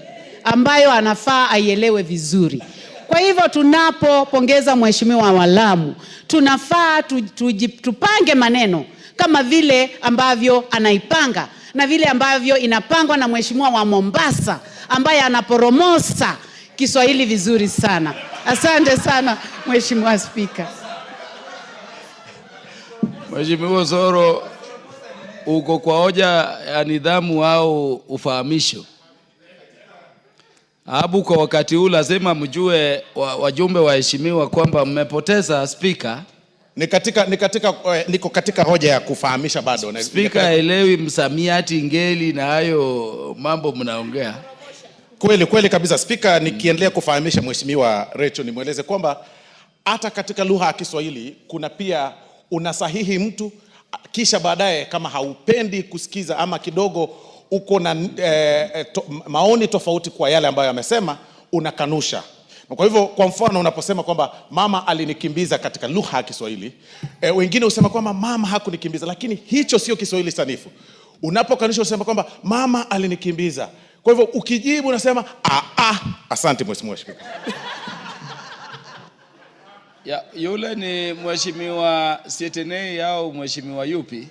ambayo anafaa aielewe vizuri. Kwa hivyo tunapopongeza Mheshimiwa wa Lamu, tunafaa tupange maneno kama vile ambavyo anaipanga na vile ambavyo inapangwa na Mheshimiwa wa Mombasa ambaye anaporomosa Kiswahili vizuri sana. Asante sana Mheshimiwa Spika. Mheshimiwa Osoro, uko kwa hoja ya nidhamu au ufahamisho. Habu kwa wakati huu lazima mjue wajumbe waheshimiwa kwamba mmepoteza spika. Niko katika hoja ya kufahamisha bado. Spika haelewi msamiati ngeli na hayo mambo mnaongea. Kweli kabisa spika, nikiendelea kufahamisha Mheshimiwa Rachel nimweleze kwamba hata katika lugha ya Kiswahili kuna pia unasahihi mtu kisha baadaye kama haupendi kusikiza ama kidogo uko na maoni tofauti kwa yale ambayo amesema unakanusha. Kwa hivyo kwa mfano unaposema kwamba mama alinikimbiza katika lugha ya Kiswahili, wengine usema kwamba mama hakunikimbiza, lakini hicho sio Kiswahili sanifu. Unapokanusha usema kwamba mama alinikimbiza. Kwa hivyo ukijibu unasema asante Mheshimiwa Spika. Ya, yule ni Mheshimiwa Sietenei au Mheshimiwa yupi?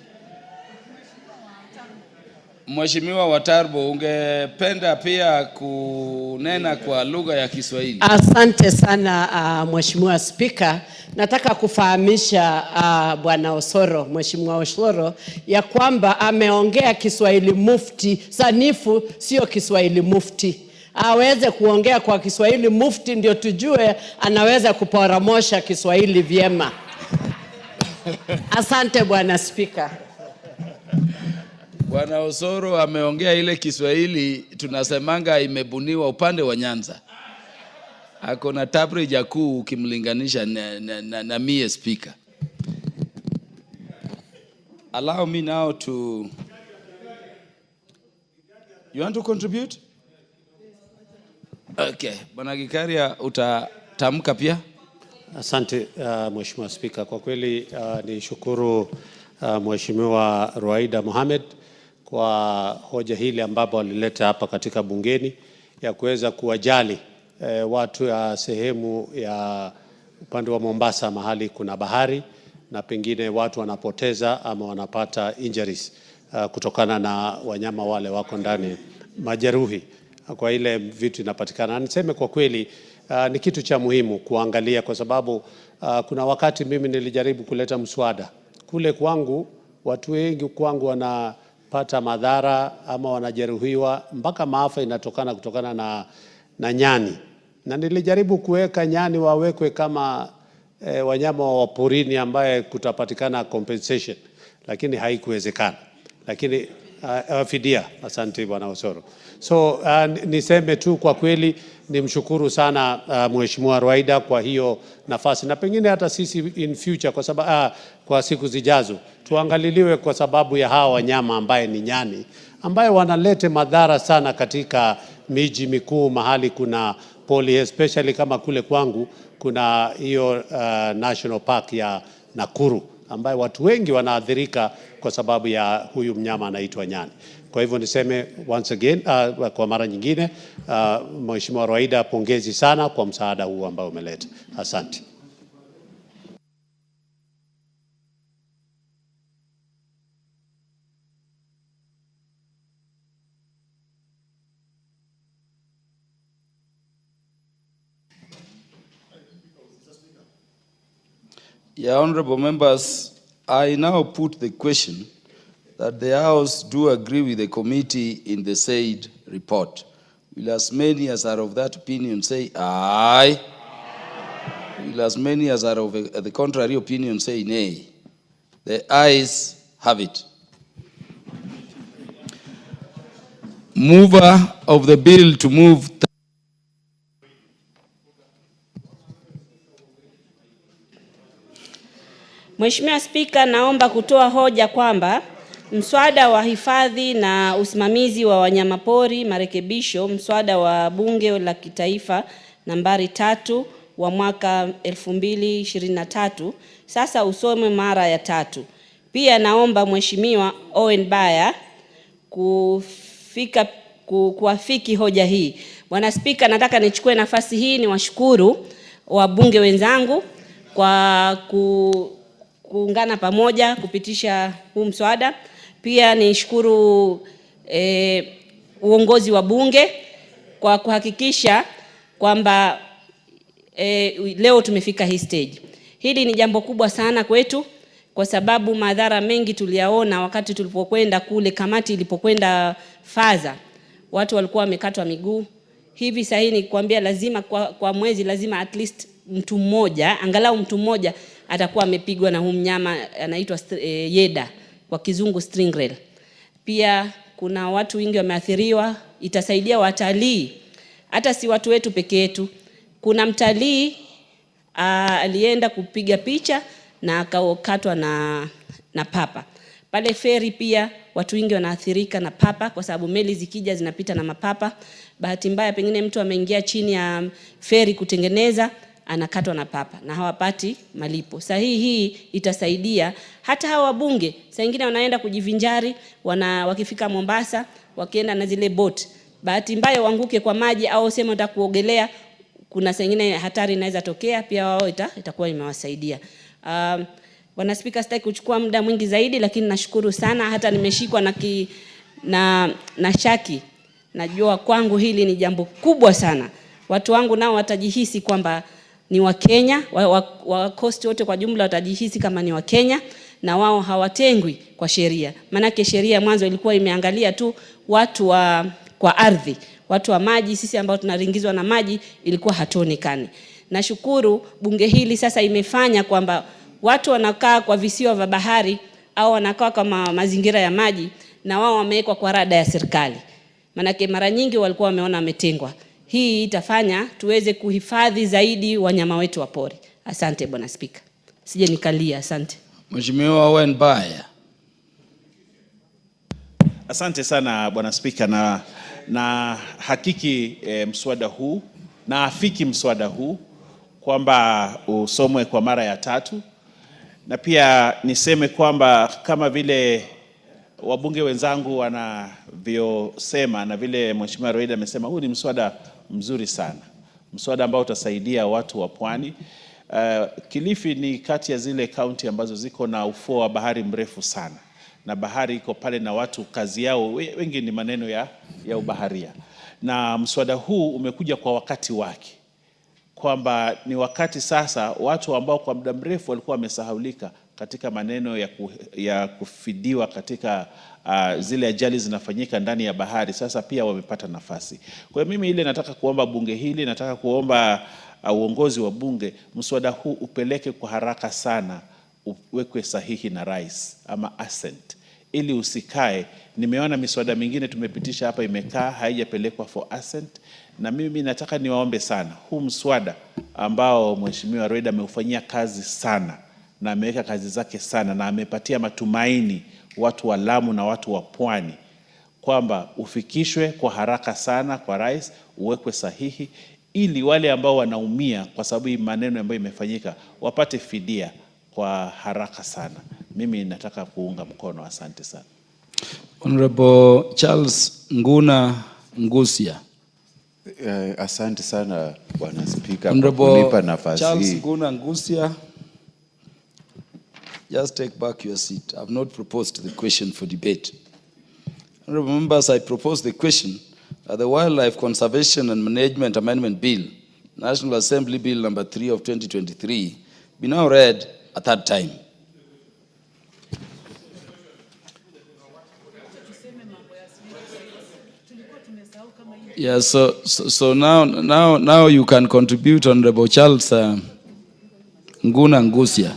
Mheshimiwa Watarbo, ungependa pia kunena kwa lugha ya Kiswahili? Asante sana Mheshimiwa Spika. Nataka kufahamisha Bwana Osoro, Mheshimiwa Osoro, ya kwamba ameongea Kiswahili mufti sanifu, sio Kiswahili mufti. Aweze kuongea kwa Kiswahili mufti ndio tujue anaweza kuporomosha Kiswahili vyema. Asante Bwana Spika. Bwana Osoro ameongea ile Kiswahili tunasemanga imebuniwa upande wa Nyanza. Ako na tabrija kuu ukimlinganisha na mie speaker. Allow me now to... You want to contribute? Okay. Bwana Gikaria utatamka pia? Asante Mheshimiwa Spika. Kwa kweli ni shukuru Mheshimiwa Ruaida Mohamed kwa hoja hili ambapo alileta hapa katika bungeni ya kuweza kuwajali watu ya sehemu ya upande wa Mombasa mahali kuna bahari na pengine watu wanapoteza ama wanapata injuries kutokana na wanyama wale wako ndani majeruhi kwa ile vitu inapatikana. Niseme kwa kweli ni kitu cha muhimu kuangalia kwa sababu kuna wakati mimi nilijaribu kuleta mswada kule kwangu, watu wengi kwangu wanapata madhara ama wanajeruhiwa mpaka maafa inatokana kutokana na nyani. Na nilijaribu kuweka nyani wawekwe kama wanyama wa porini ambaye kutapatikana compensation, lakini haikuwezekana. Lakini fidia, asante Bwana Osoro. So niseme tu kwa kweli nimshukuru sana Mheshimiwa Ruaida kwa hiyo nafasi, na pengine hata sisi in future kwa sababu kwa siku zijazo tuangaliliwe kwa sababu ya hawa wanyama ambaye ni nyani ambaye wanalete madhara sana katika miji mikuu mahali kuna poli, especially kama kule kwangu kuna hiyo national park ya Nakuru ambaye watu wengi wanaathirika kwa sababu ya huyu mnyama anaitwa nyani. Kwa hivyo niseme once again kwa mara nyingine Mheshimiwa Ruaida, pongezi sana kwa msaada huu ambao umeleta. Asante. Yeah, honorable members, I now put the question that the House do agree with the committee in the said report. Will as many as are of that opinion say aye? Will as many as are of the contrary opinion say nay? The ayes have it. Mover of the bill to move. Mheshimiwa Spika, naomba kutoa hoja kwamba mswada wa hifadhi na usimamizi wa wanyamapori marekebisho, mswada wa bunge la kitaifa nambari 3 wa mwaka 2023 sasa usome mara ya 3. Pia naomba Mheshimiwa Owen Baya kuafiki hoja hii. Bwana Spika, nataka nichukue nafasi hii niwashukuru wabunge wenzangu kwa kuungana pamoja kupitisha huu mswada. Pia nishukuru uongozi wa bunge kwa kuhakikisha kwamba leo tumefika hii stage. Hili ni jambo kubwa sana kwetu, kwa sababu madhara mengi tuliyaona wakati tulipokwenda kule, kamati ilipokwenda Faza, watu walikuwa wamekatwa miguu. Hivi sasa ni kuambia lazima kwa mwezi lazima at least mtu mmoja, angalau mtu mmoja atakuwa amepigwa na huyu mnyama anaitwa yeda, kwa kizungu stingray. Pia kuna watu wengi wameathiriwa. Itasaidia watalii, hata si watu wetu peke yetu. Kuna mtalii alienda kupiga picha na akakatwa na papa. Pale feri pia watu wengi wanaathirika na papa, kwa sababu meli zikija zinapita na mapapa. Bahati mbaya pengine mtu ameingia chini ya feri kutengeneza, anakatwa na papa na hawapati malipo. Hii itasaidia hata hawa wabunge. Saa nyingine wanaenda kujivinjari, wakifika Mombasa, wakienda na zile boat, bahati mbaya waanguke kwa maji au sema nataka kuogelea, kuna saa nyingine hatari inaweza tokea, pia wao itakuwa imewasaidia. Bwana Spika, sitaki kuchukua muda mwingi zaidi, lakini nashukuru sana. Hata nimeshikwa na shaki. Najua kwangu hili ni jambo kubwa sana. Watu wangu nao watajihisi kwamba ni Wakenya, wakosti wote kwa jumla watajihisi kama ni Wakenya, na wao hawatengwi kwa sheria. Manake sheria mwanzo ilikuwa imeangalia tu watu kwa ardhi, watu wa maji. Sisi ambao tunaringizwa na maji ilikuwa hatuonekani. Nashukuru bunge hili sasa imefanya kwamba watu wanakaa kwa visiwa vya bahari au wanakaa kwa mazingira ya maji, na wao wamewekwa kwa rada ya serikali. Manake mara nyingi walikuwa wameona wametengwa. Hii itafanya tuweze kuhifadhi zaidi wanyama wetu wa pori. Asante Bwana Spika. Sije nikalia, asante. Mheshimiwa Owen Baya. Asante sana Bwana Spika, na hakiki mswada huu na afiki mswada huu kwamba usomwe kwa mara ya 3, na pia niseme kwamba kama vile wabunge wenzangu wanavyosema na vile Mheshimiwa Roida amesema, huu ni mswada mzuri sana, mswada ambao utasaidia watu wa pwani. Kilifi ni kati ya zile kaunti ambazo ziko na ufuo wa bahari mrefu sana, na bahari iko pale na watu kazi yao wengi ni maneno ya ubaharia, na mswada huu umekuja kwa wakati wake, kwamba ni wakati sasa watu ambao kwa muda mrefu walikuwa wamesahaulika katika maneno ya kufidiwa katika zile ajali zinafanyika ndani ya bahari, sasa pia wamepata nafasi. Kwa hiyo mimi ile nataka kuomba bunge hili, nataka kuomba uongozi wa bunge, mswada huu upeleke kwa haraka sana, uwekwe sahihi na rais ama assent, ili usikae. Nimeona miswada mingine tumepitisha hapa imekaa haijapelekwa for assent, na mimi nataka niwaombe sana, huu mswada ambao Mheshimiwa Roida ameufanyia kazi sana na ameweka kazi zake sana na amepatia matumaini watu wa Lamu na watu wa pwani, kwamba ufikishwe kwa haraka sana kwa rais, uwekwe sahihi, ili wale ambao wanaumia kwa sababu hii maneno ambayo imefanyika wapate fidia kwa haraka sana. Mimi nataka kuunga mkono. Asante sana. Honorable Charles Nguna Ngusia. Asante sana Bwana Spika kwa kunipa nafasi hii. Charles Nguna Ngusia, just take back your seat. I've not proposed the question for debate. Honorable members, I propose the question that the Wildlife Conservation and Management Amendment Bill, National Assembly Bill number 3 of 2023, be now read a third time. Yeah, so now you can contribute, Honorable Charles Nguna Ngusia.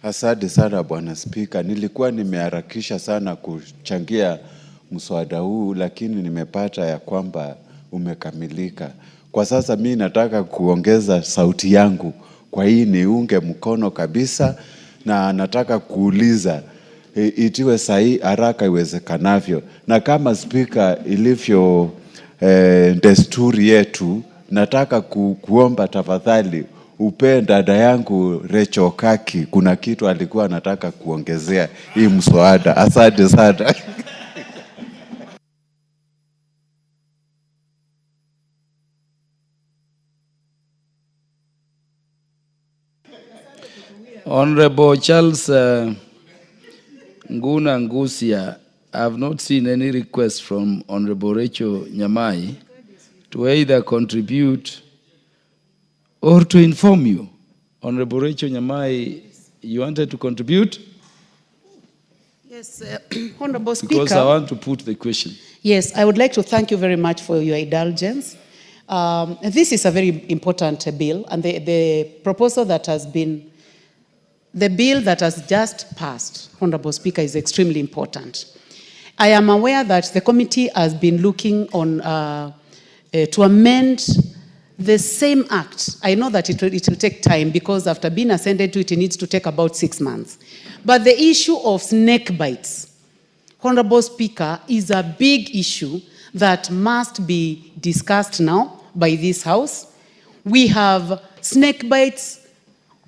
Asante sana Bwana Spika. Nilikuwa nimeharakisha sana kuchangia mswada huu, lakini nimepata ya kwamba umekamilika. Kwa sasa mimi nataka kuongeza sauti yangu kwa hii niunge mkono kabisa, na nataka kuuliza itiwe sahihi haraka iwezekanavyo. Na kama Spika ilivyo desturi yetu, nataka kuomba tafadhali upe dada yangu Recho Kaki, kuna kitu alikuwa anataka kuongezea hii mswada. Asante sana. Honorable Charles Nguna Ngusia, I have not seen any request from Honorable Rachel Nyamai to either contribute or to inform you. Honorable Rachel Nyamai, you wanted to contribute? Yes, Honorable Speaker. Because I want to put the question. Yes, I would like to thank you very much for your indulgence. This is a very important bill, and the proposal that has been, the bill that has just passed, Honorable Speaker, is extremely important. I am aware that the committee has been looking on to amend the same act. I know that it will take time because after being ascended to it, it needs to take about 6 months. But the issue of snake bites, Honorable Speaker, is a big issue that must be discussed now by this House. We have snake bites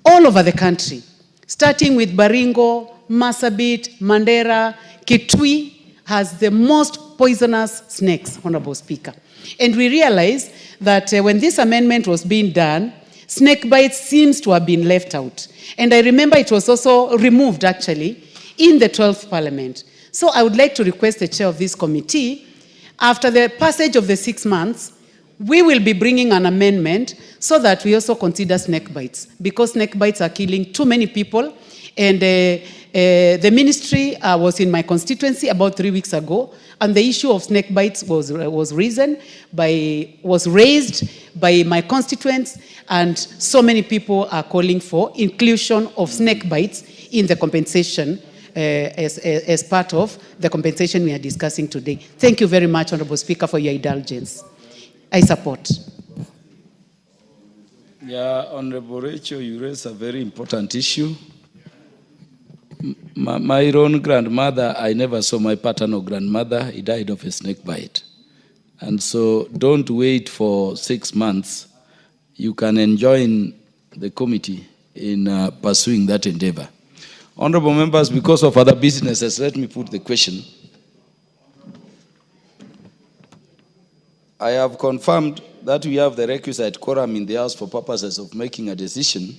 all over the country, starting with Baringo, Marsabit, Mandera, Kitui has the most poisonous snakes, Honorable Speaker. And we realize that when this amendment was being done, snake bites seems to have been left out. And I remember it was also removed, actually, in the 12th Parliament. So I would like to request the chair of this committee, after the passage of the 6 months, we will be bringing an amendment so that we also consider snake bites, because snake bites are killing too many people. And the ministry was in my constituency about 3 weeks ago, and the issue of snake bites was raised by my constituents, and so many people are calling for inclusion of snake bites in the compensation as part of the compensation we are discussing today. Thank you very much, Honorable Speaker, for your indulgence. I support. Yeah, Honorable Rachel, you raise a very important issue. My own grandmother, I never saw my paternal grandmother. He died of a snake bite. And so don't wait for 6 months. You can join the committee in pursuing that endeavor. Honorable members, because of other businesses, let me put the question. I have confirmed that we have the requisite quorum in the House for purposes of making a decision.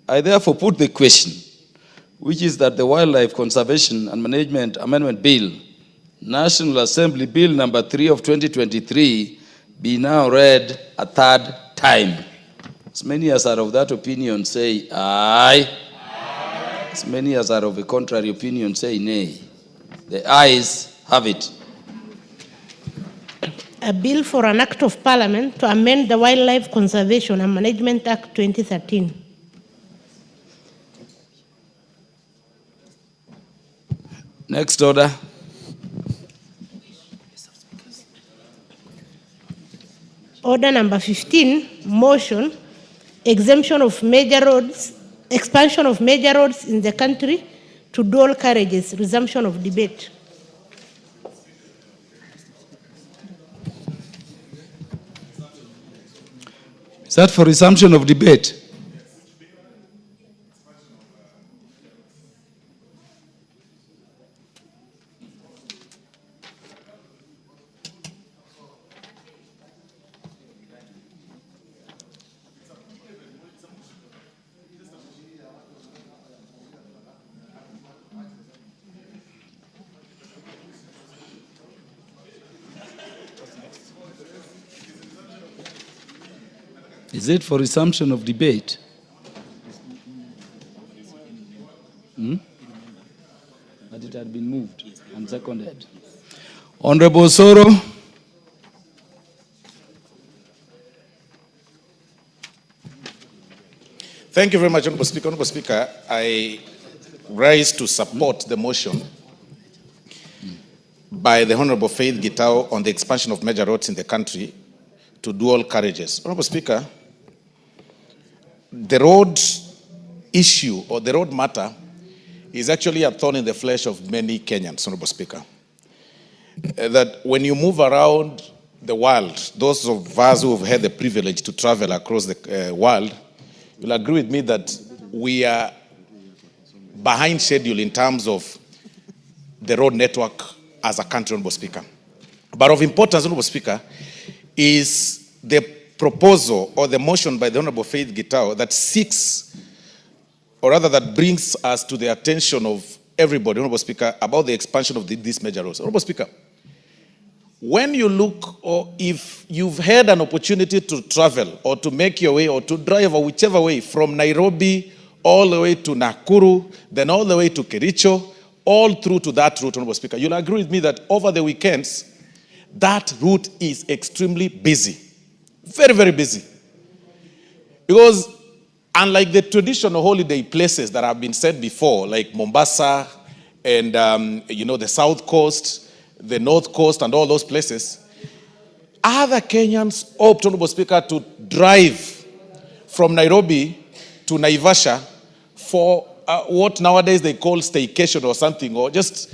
I therefore put the question, which is that the Wildlife Conservation and Management Amendment Bill, National Assembly Bill number 3 of 2023, be now read a third time. As many as are of that opinion say aye. As many as are of a contrary opinion say nay. The ayes have it. A bill for an act of parliament to amend the Wildlife Conservation and Management Act 2013. Next order. Order number 15, motion, exemption of major roads, expansion of major roads in the country to dual carriages, resumption of debate. Is that for resumption of debate? Is it for resumption of debate? But it had been moved and seconded. Honorable Soro. Thank you very much, Honorable Speaker. Honorable Speaker, I rise to support the motion by the Honorable Faith Gitao on the expansion of major roads in the country to dual carriages. Honorable Speaker, the road issue or the road matter is actually a thorn in the flesh of many Kenyans, Honorable Speaker. That when you move around the world, those of us who have had the privilege to travel across the world, you'll agree with me that we are behind schedule in terms of the road network as a country, Honorable Speaker. But of importance, Honorable Speaker, is the proposal or the motion by the Honorable Faith Gitao that seeks, or rather that brings us to the attention of everybody, Honorable Speaker, about the expansion of these major roads. Honorable Speaker, when you look, or if you've had an opportunity to travel or to make your way or to drive or whichever way from Nairobi all the way to Nakuru, then all the way to Kericho, all through to that route, Honorable Speaker, you'll agree with me that over the weekends, that route is extremely busy. Very, very busy. Because unlike the traditional holiday places that have been said before, like Mombasa and, the South Coast, the North Coast and all those places, other Kenyans opt, Honorable Speaker, to drive from Nairobi to Naivasha for what nowadays they call staycation or something, or just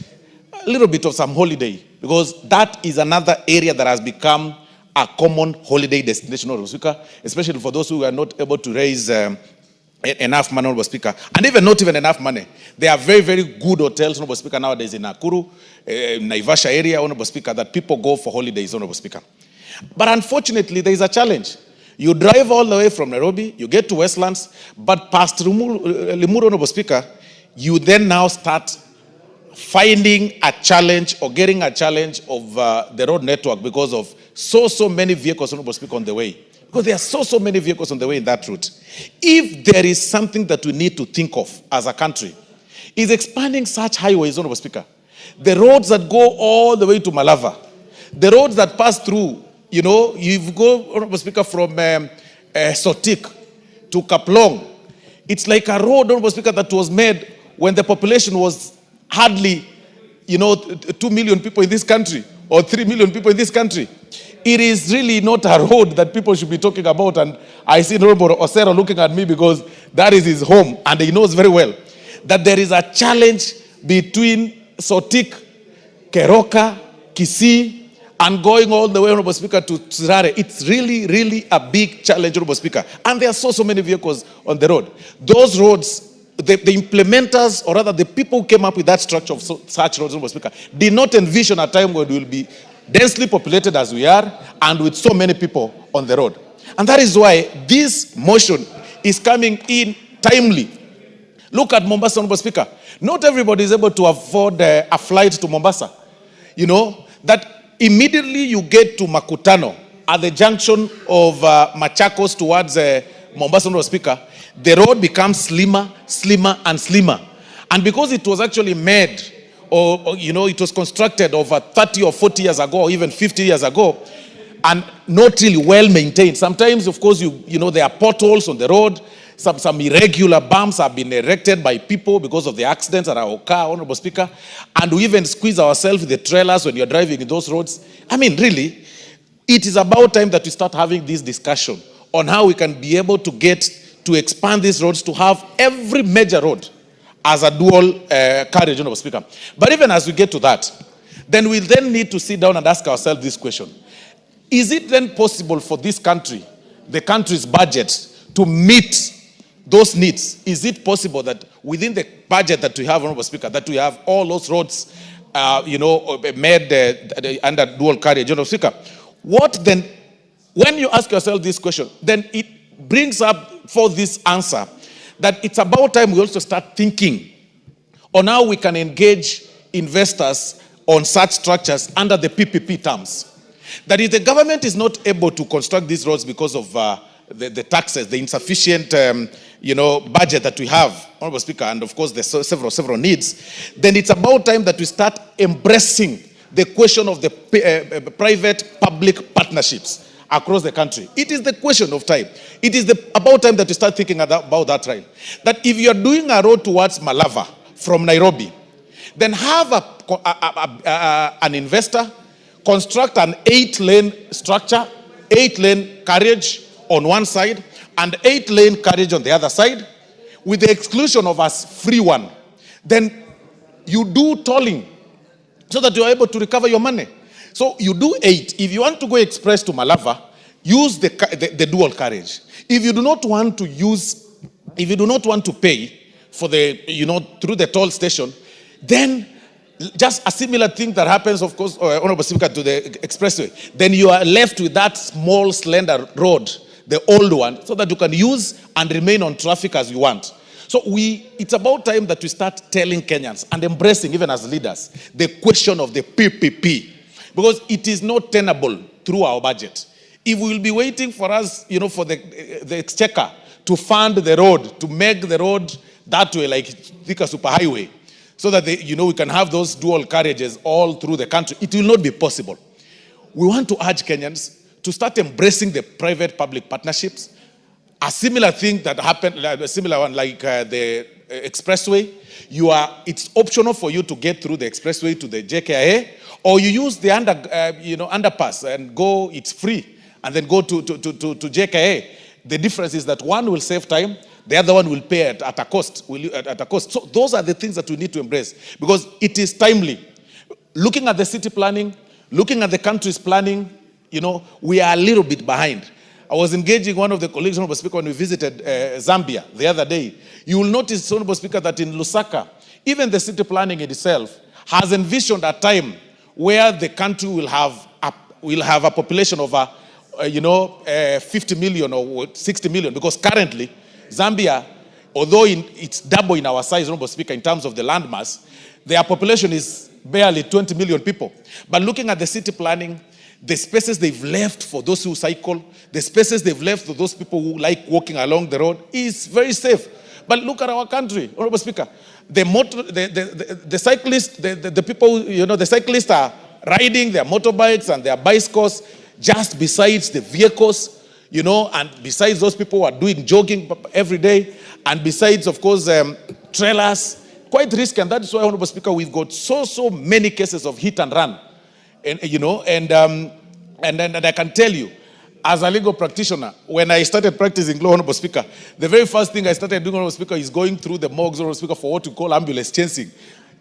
a little bit of some holiday, because that is another area that has become a common holiday destination, Honorable Speaker, especially for those who are not able to raise enough money, Honorable Speaker, and even not even enough money. There are very, very good hotels, Honorable Speaker, nowadays in Nakuru, Naivasha area, Honorable Speaker, that people go for holidays, Honorable Speaker. But unfortunately, there is a challenge. You drive all the way from Nairobi, you get to Westlands, but past Limuru, Honorable Speaker, you then now start finding a challenge or getting a challenge of the road network because of so many vehicles, Honorable Speaker, on the way. Because there are so many vehicles on the way in that route. If there is something that we need to think of as a country, is expanding such highways, Honorable Speaker. The roads that go all the way to Malava, the roads that pass through, you go, Honorable Speaker, from Sotik to Kaplong. It's like a road, Honorable Speaker, that was made when the population was hardly, 2 million people in this country or 3 million people in this country. It is really not a road that people should be talking about. And I see Honorable Osero looking at me because that is his home. And he knows very well that there is a challenge between Sotik, Keroka, Kisii, and going all the way, Honorable Speaker, to Sirare. It's really, really a big challenge, Honorable Speaker. And there are so many vehicles on the road. Those roads, the implementers, or rather the people who came up with that structure of such roads, Honorable Speaker, did not envision a time when we will be densely populated as we are and with so many people on the road. And that is why this motion is coming in timely. Look at Mombasa, Honorable Speaker. Not everybody is able to afford a flight to Mombasa. That immediately you get to Makutano at the junction of Machakos towards Mombasa, Honorable Speaker, the road becomes slimmer, and slimmer. And because it was actually made, or it was constructed over 30 or 40 years ago, or even 50 years ago, and not really well maintained. Sometimes, of course, there are potholes on the road. Some irregular bumps have been erected by people because of the accidents that occur, Honorable Speaker. And we even squeeze ourselves with the trailers when you're driving in those roads. I mean, really, it is about time that we start having this discussion on how we can be able to get to expand these roads to have every major road as a dual carriage, Honorable Speaker. But even as we get to that, then we'll then need to sit down and ask ourselves this question. Is it then possible for this country, the country's budget, to meet those needs? Is it possible that within the budget that we have, Honorable Speaker, that we have all those roads, made under dual carriage, Honorable Speaker? What then, when you ask yourself this question, then it brings up for this answer that it's about time we also start thinking on how we can engage investors on such structures under the PPP terms. That if the government is not able to construct these roads because of the taxes, the insufficient, budget that we have, Honorable Speaker, and of course there's several needs, then it's about time that we start embracing the question of the private-public partnerships across the country. It is the question of time. It is about time that we start thinking about that, right? That if you are doing a road towards Malava from Nairobi, then have an investor construct an 8-lane structure, 8-lane carriage on one side, and 8-lane carriage on the other side, with the exclusion of a free one. Then you do tolling so that you are able to recover your money. So you do 8. If you want to go express to Malava, use the dual carriage. If you do not want to pay for through the toll station, then just a similar thing that happens, of course, Honorable Speaker, to the expressway. Then you are left with that small, slender road, the old one, so that you can use and remain on traffic as you want. So So it's about time that we start telling Kenyans and embracing, even as leaders, the question of the PPP, because it is not tenable through our budget. If we will be waiting for us, for the exchequer to fund the road, to make the road that way, like Thika Superhighway, so that we can have those dual carriages all through the country, it will not be possible. We want to urge Kenyans to start embracing the private-public partnerships. A similar thing that happened, a similar one like the expressway, it's optional for you to get through the expressway to the JKIA, or you use the underpass and go, it's free, and then go to JKIA. The difference is that one will save time, the other one will pay at a cost. So those are the things that we need to embrace, because it is timely. Looking at the city planning, looking at the country's planning, we are a little bit behind. I was engaging one of the colleagues, Honorable Speaker, when we visited Zambia the other day. You will notice, Honorable Speaker, that in Lusaka, even the city planning itself has envisioned a time where the country will have a population of 50 million or 60 million, because currently Zambia, although it's double in our size, Honorable Speaker, in terms of the landmass, their population is barely 20 million people. But looking at the city planning, the spaces they've left for those who cycle, the spaces they've left for those people who like walking along the road is very safe. But look at our country, Honorable Speaker. The cyclists, the people, the cyclists are riding their motorbikes and their bicycles just besides the vehicles, and besides those people who are doing jogging every day, and besides, of course, trailers, quite risky. And that is why, Honorable Speaker, we've got so many cases of hit and run. And I can tell you, as a legal practitioner, when I started practicing law, Honorable Speaker, the very first thing I started doing, Honorable Speaker, is going through the morgues, Honorable Speaker, for what we call ambulance chasing.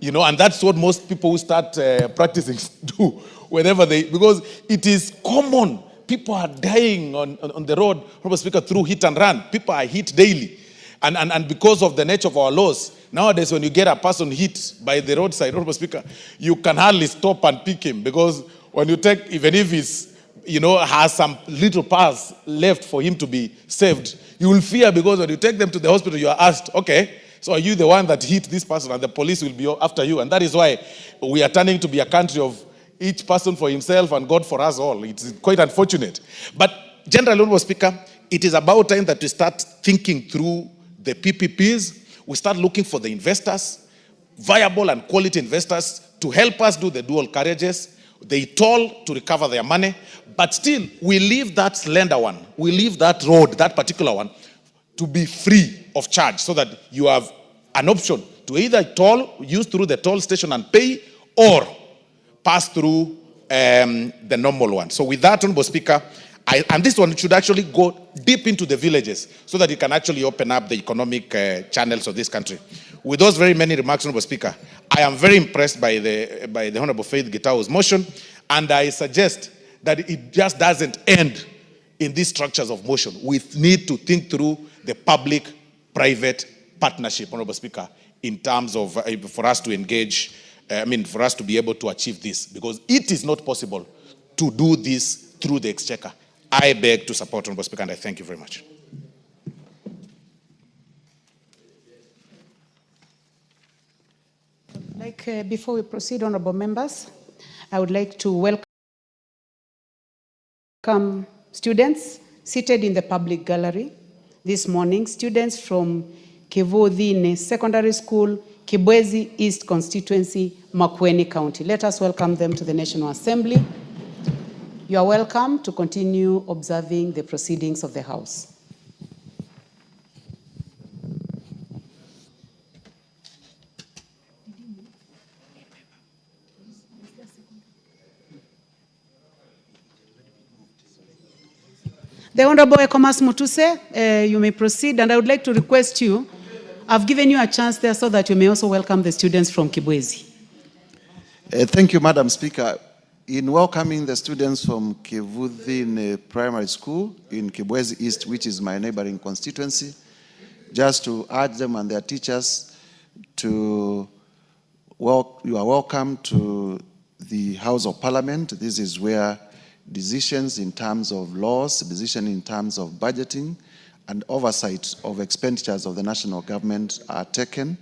And that's what most people who start practicing do whenever because it is common. People are dying on the road, Honorable Speaker, through hit and run. People are hit daily. And because of the nature of our laws, nowadays when you get a person hit by the roadside, Honorable Speaker, you can hardly stop and pick him, because when you take, even if he's, has some little pass left for him to be saved, you will fear, because when you take them to the hospital, you are asked, okay, so are you the one that hit this person? And the police will be after you. And that is why we are turning to be a country of each person for himself and God for us all. It's quite unfortunate. But General Honorable Speaker, it is about time that we start thinking through the PPPs. We start looking for the investors, viable and quality investors, to help us do the dual carriages. They toll to recover their money, but still we leave that slender one, we leave that road, that particular one, to be free of charge, so that you have an option to either toll, use through the toll station and pay, or pass through the normal one. So with that, Honorable Speaker, and this one should actually go deep into the villages, so that it can actually open up the economic channels of this country. With those very many remarks, Honorable Speaker, I am very impressed by the Honorable Faith Gitau's motion, and I suggest that it just doesn't end in these structures of motion. We need to think through the public-private partnership, Honorable Speaker, in terms of, for us to engage, for us to be able to achieve this, because it is not possible to do this through the exchequer. I beg to support, Honorable Speaker, and I thank you very much. Before we proceed, honorable members, I would like to welcome students seated in the public gallery this morning. Students from Kivuthine Secondary School, Kibwezi East Constituency, Makueni County. Let us welcome them to the National Assembly. You are welcome to continue observing the proceedings of the House. The Honorable Ekomas Mutuse, you may proceed, and I would like to request you, I've given you a chance there so that you may also welcome the students from Kibwezi. Thank you, Madam Speaker. In welcoming the students from Kivuthine Primary School in Kibwezi East, which is my neighboring constituency, just to urge them and their teachers to, you are welcome to the House of Parliament. This is where decisions in terms of laws, decisions in terms of budgeting and oversight of expenditures of the national government are taken.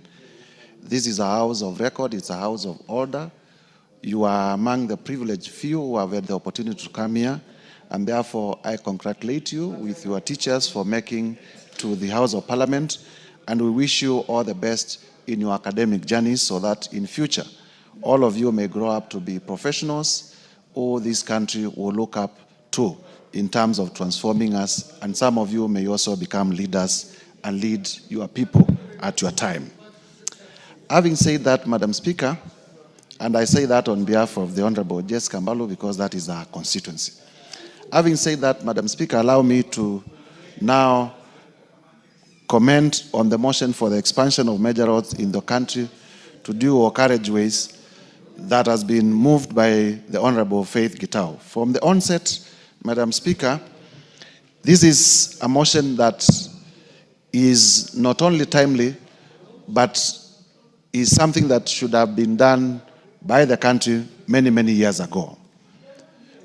This is a house of record, it's a house of order. You are among the privileged few who have had the opportunity to come here, and therefore I congratulate you with your teachers for making to the House of Parliament, and we wish you all the best in your academic journeys so that in future all of you may grow up to be professionals who this country will look up to in terms of transforming us, and some of you may also become leaders and lead your people at your time. Having said that, Madam Speaker, and I say that on behalf of the Honorable Jess Kambalu because that is our constituency. Having said that, Madam Speaker, allow me to now comment on the motion for the expansion of major roads in the country to dual or carriageways that has been moved by the Honorable Faith Gitau. From the onset, Madam Speaker, this is a motion that is not only timely, but is something that should have been done by the country many, many years ago.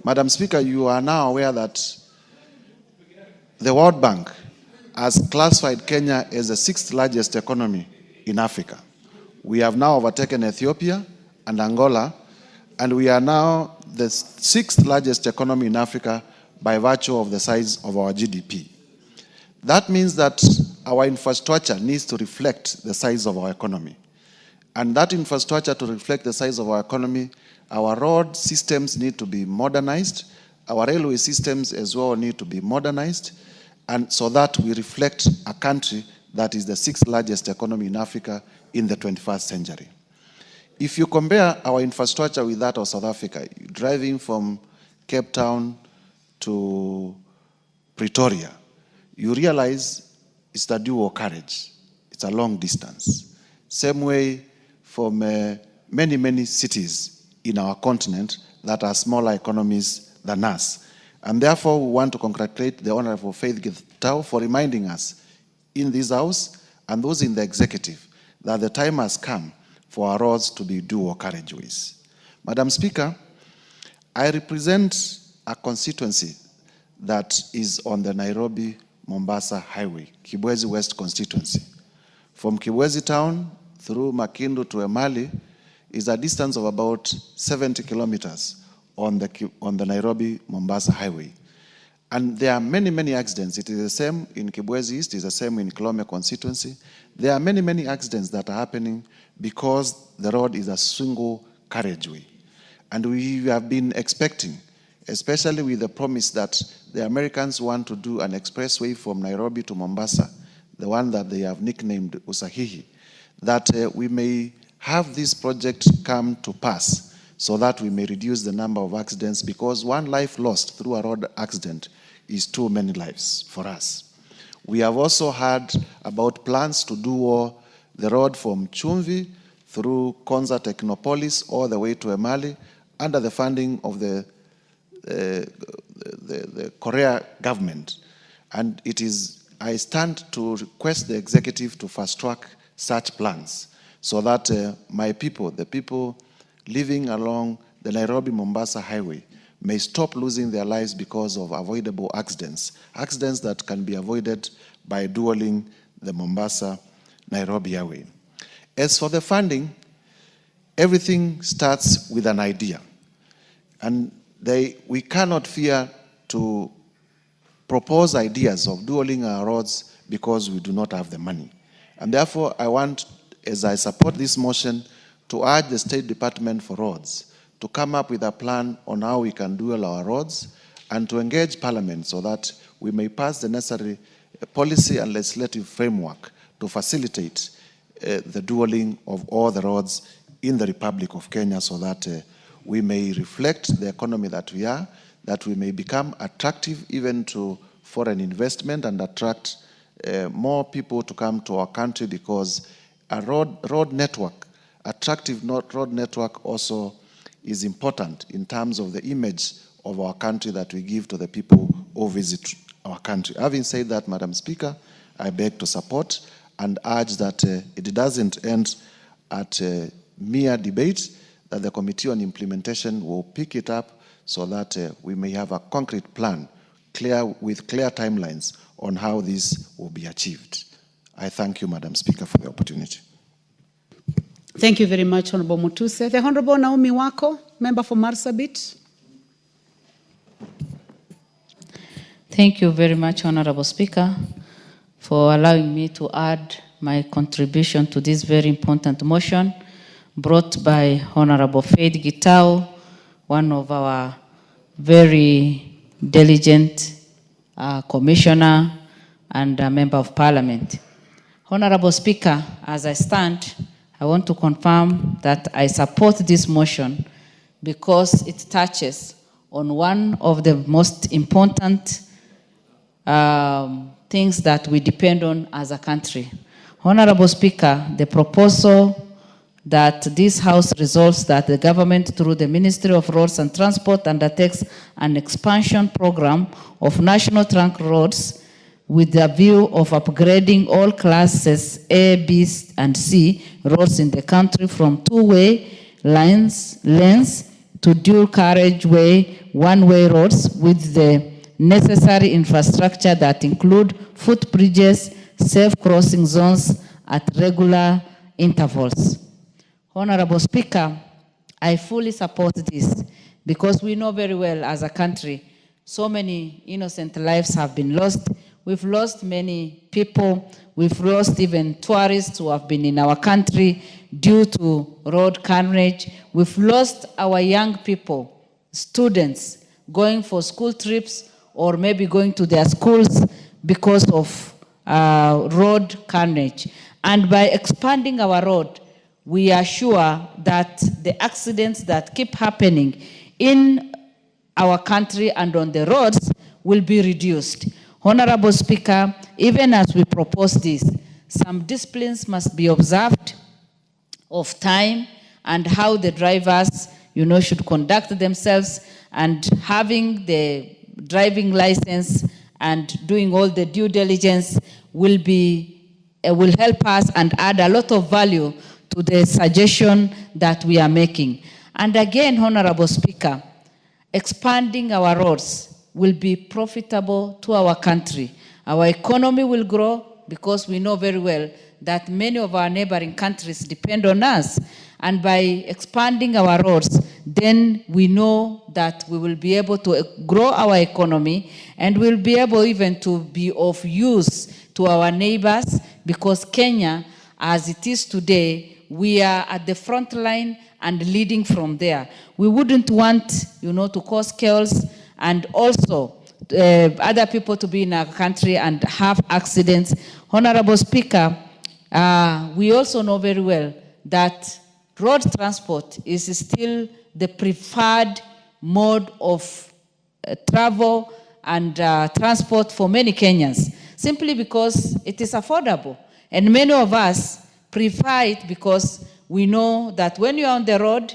Madam Speaker, you are now aware that the World Bank has classified Kenya as the 6th largest economy in Africa. We have now overtaken Ethiopia and Angola, and we are now the 6th largest economy in Africa by virtue of the size of our GDP. That means that our infrastructure needs to reflect the size of our economy. And that infrastructure to reflect the size of our economy, our road systems need to be modernized, our railway systems as well need to be modernized, and so that we reflect a country that is the 6th largest economy in Africa in the 21st century. If you compare our infrastructure with that of South Africa, driving from Cape Town to Pretoria, you realize it's a dual carriage. It's a long distance. Same way from many, many cities in our continent that are smaller economies than us. And therefore, we want to congratulate the Honorable Faith Gitau for reminding us in this House and those in the executive that the time has come for our roads to be dual carriageways. Madam Speaker, I represent a constituency that is on the Nairobi-Mombasa Highway, Kibwezi West constituency. From Kibwezi town through Makindu to Emali is a distance of about 70 kilometers on the Nairobi-Mombasa Highway. And there are many, many accidents. It is the same in Kibwezi East, it is the same in Kilome constituency. There are many, many accidents that are happening because the road is a single carriageway. And we have been expecting, especially with the promise that the Americans want to do an expressway from Nairobi to Mombasa, the one that they have nicknamed Usahihi, that we may have this project come to pass so that we may reduce the number of accidents, because one life lost through a road accident is too many lives for us. We have also heard about plans to do the road from Chumvi through Konza Technopolis all the way to Emali under the funding of the Korea government. And I stand to request the executive to fast track such plans so that my people, the people living along the Nairobi-Mombasa Highway, may stop losing their lives because of avoidable accidents that can be avoided by dualing the Mombasa-Nairobi Highway. As for the funding, everything starts with an idea. And we cannot fear to propose ideas of dualing our roads because we do not have the money. And therefore, I want, as I support this motion, to urge the State Department for Roads to come up with a plan on how we can dual our roads and to engage Parliament so that we may pass the necessary policy and legislative framework to facilitate the dualing of all the roads in the Republic of Kenya so that we may reflect the economy that we are, that we may become attractive even to foreign investment and attract more people to come to our country, because a road network, attractive road network also is important in terms of the image of our country that we give to the people who visit our country. Having said that, Madam Speaker, I beg to support and urge that it doesn't end at mere debate, that the Committee on Implementation will pick it up so that we may have a concrete plan with clear timelines on how this will be achieved. I thank you, Madam Speaker, for the opportunity. Thank you very much, Honorable Mutuse. The Honorable Naomi Wako, member for Marsabit. Thank you very much, Honorable Speaker, for allowing me to add my contribution to this very important motion brought by Honorable Faith Gitau, one of our very diligent commissioner and a member of parliament. Honorable Speaker, as I stand, I want to confirm that I support this motion because it touches on one of the most important things that we depend on as a country. Honorable Speaker, the proposal that this House resolves that the government through the Ministry of Roads and Transport undertakes an expansion program of national trunk roads with the view of upgrading all classes A, B, and C roads in the country from two-way lanes to dual carriageway, one-way roads with the necessary infrastructure that include footbridges, safe crossing zones at regular intervals. Honorable Speaker, I fully support this because we know very well as a country, so many innocent lives have been lost. We've lost many people. We've lost even tourists who have been in our country due to road carnage. We've lost our young people, students, going for school trips or maybe going to their schools because of road carnage. And by expanding our road, we are sure that the accidents that keep happening in our country and on the roads will be reduced. Honorable Speaker, even as we propose this, some disciplines must be observed of time and how the drivers, should conduct themselves, and having the driving license and doing all the due diligence will help us and add a lot of value to the suggestion that we are making. And again, Honorable Speaker, expanding our roads will be profitable to our country. Our economy will grow because we know very well that many of our neighboring countries depend on us. And by expanding our roads, then we know that we will be able to grow our economy and we'll be able even to be of use to our neighbors, because Kenya, as it is today, we are at the front line and leading from there. We wouldn't want, to cause chaos and also other people to be in our country and have accidents. Honorable Speaker, we also know very well that road transport is still the preferred mode of travel and transport for many Kenyans, simply because it is affordable. And many of us prefer it because we know that when you're on the road,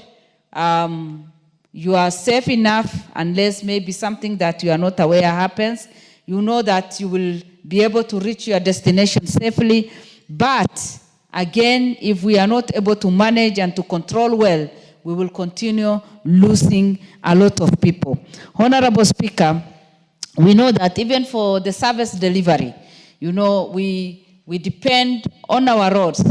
you are safe enough unless maybe something that you are not aware happens. You know that you will be able to reach your destination safely. But again, if we are not able to manage and to control well, we will continue losing a lot of people. Honorable Speaker, we know that even for the service delivery, we depend on our roads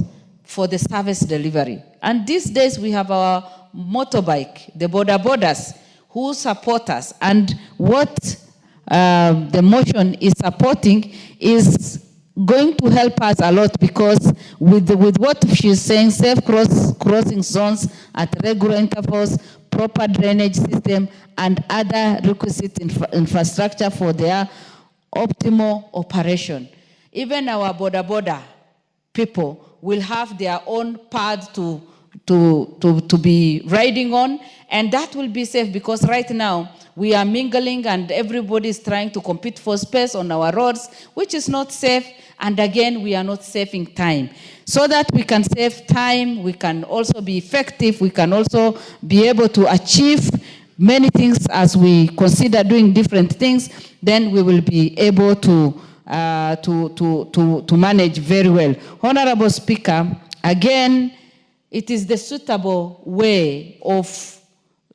for the service delivery. And these days we have our motorbike, the bodas, who support us. And what the motion is supporting is going to help us a lot, because with what she's saying, safe crossing zones at regular intervals, proper drainage system, and other requisite infrastructure for their optimal operation. Even our boda people will have their own path to be riding on, and that will be safe, because right now we are mingling and everybody is trying to compete for space on our roads, which is not safe. And again, we are not saving time. So that we can save time, we can also be effective, we can also be able to achieve many things as we consider doing different things, then we will be able to manage very well. Honorable Speaker, again, it is the suitable way of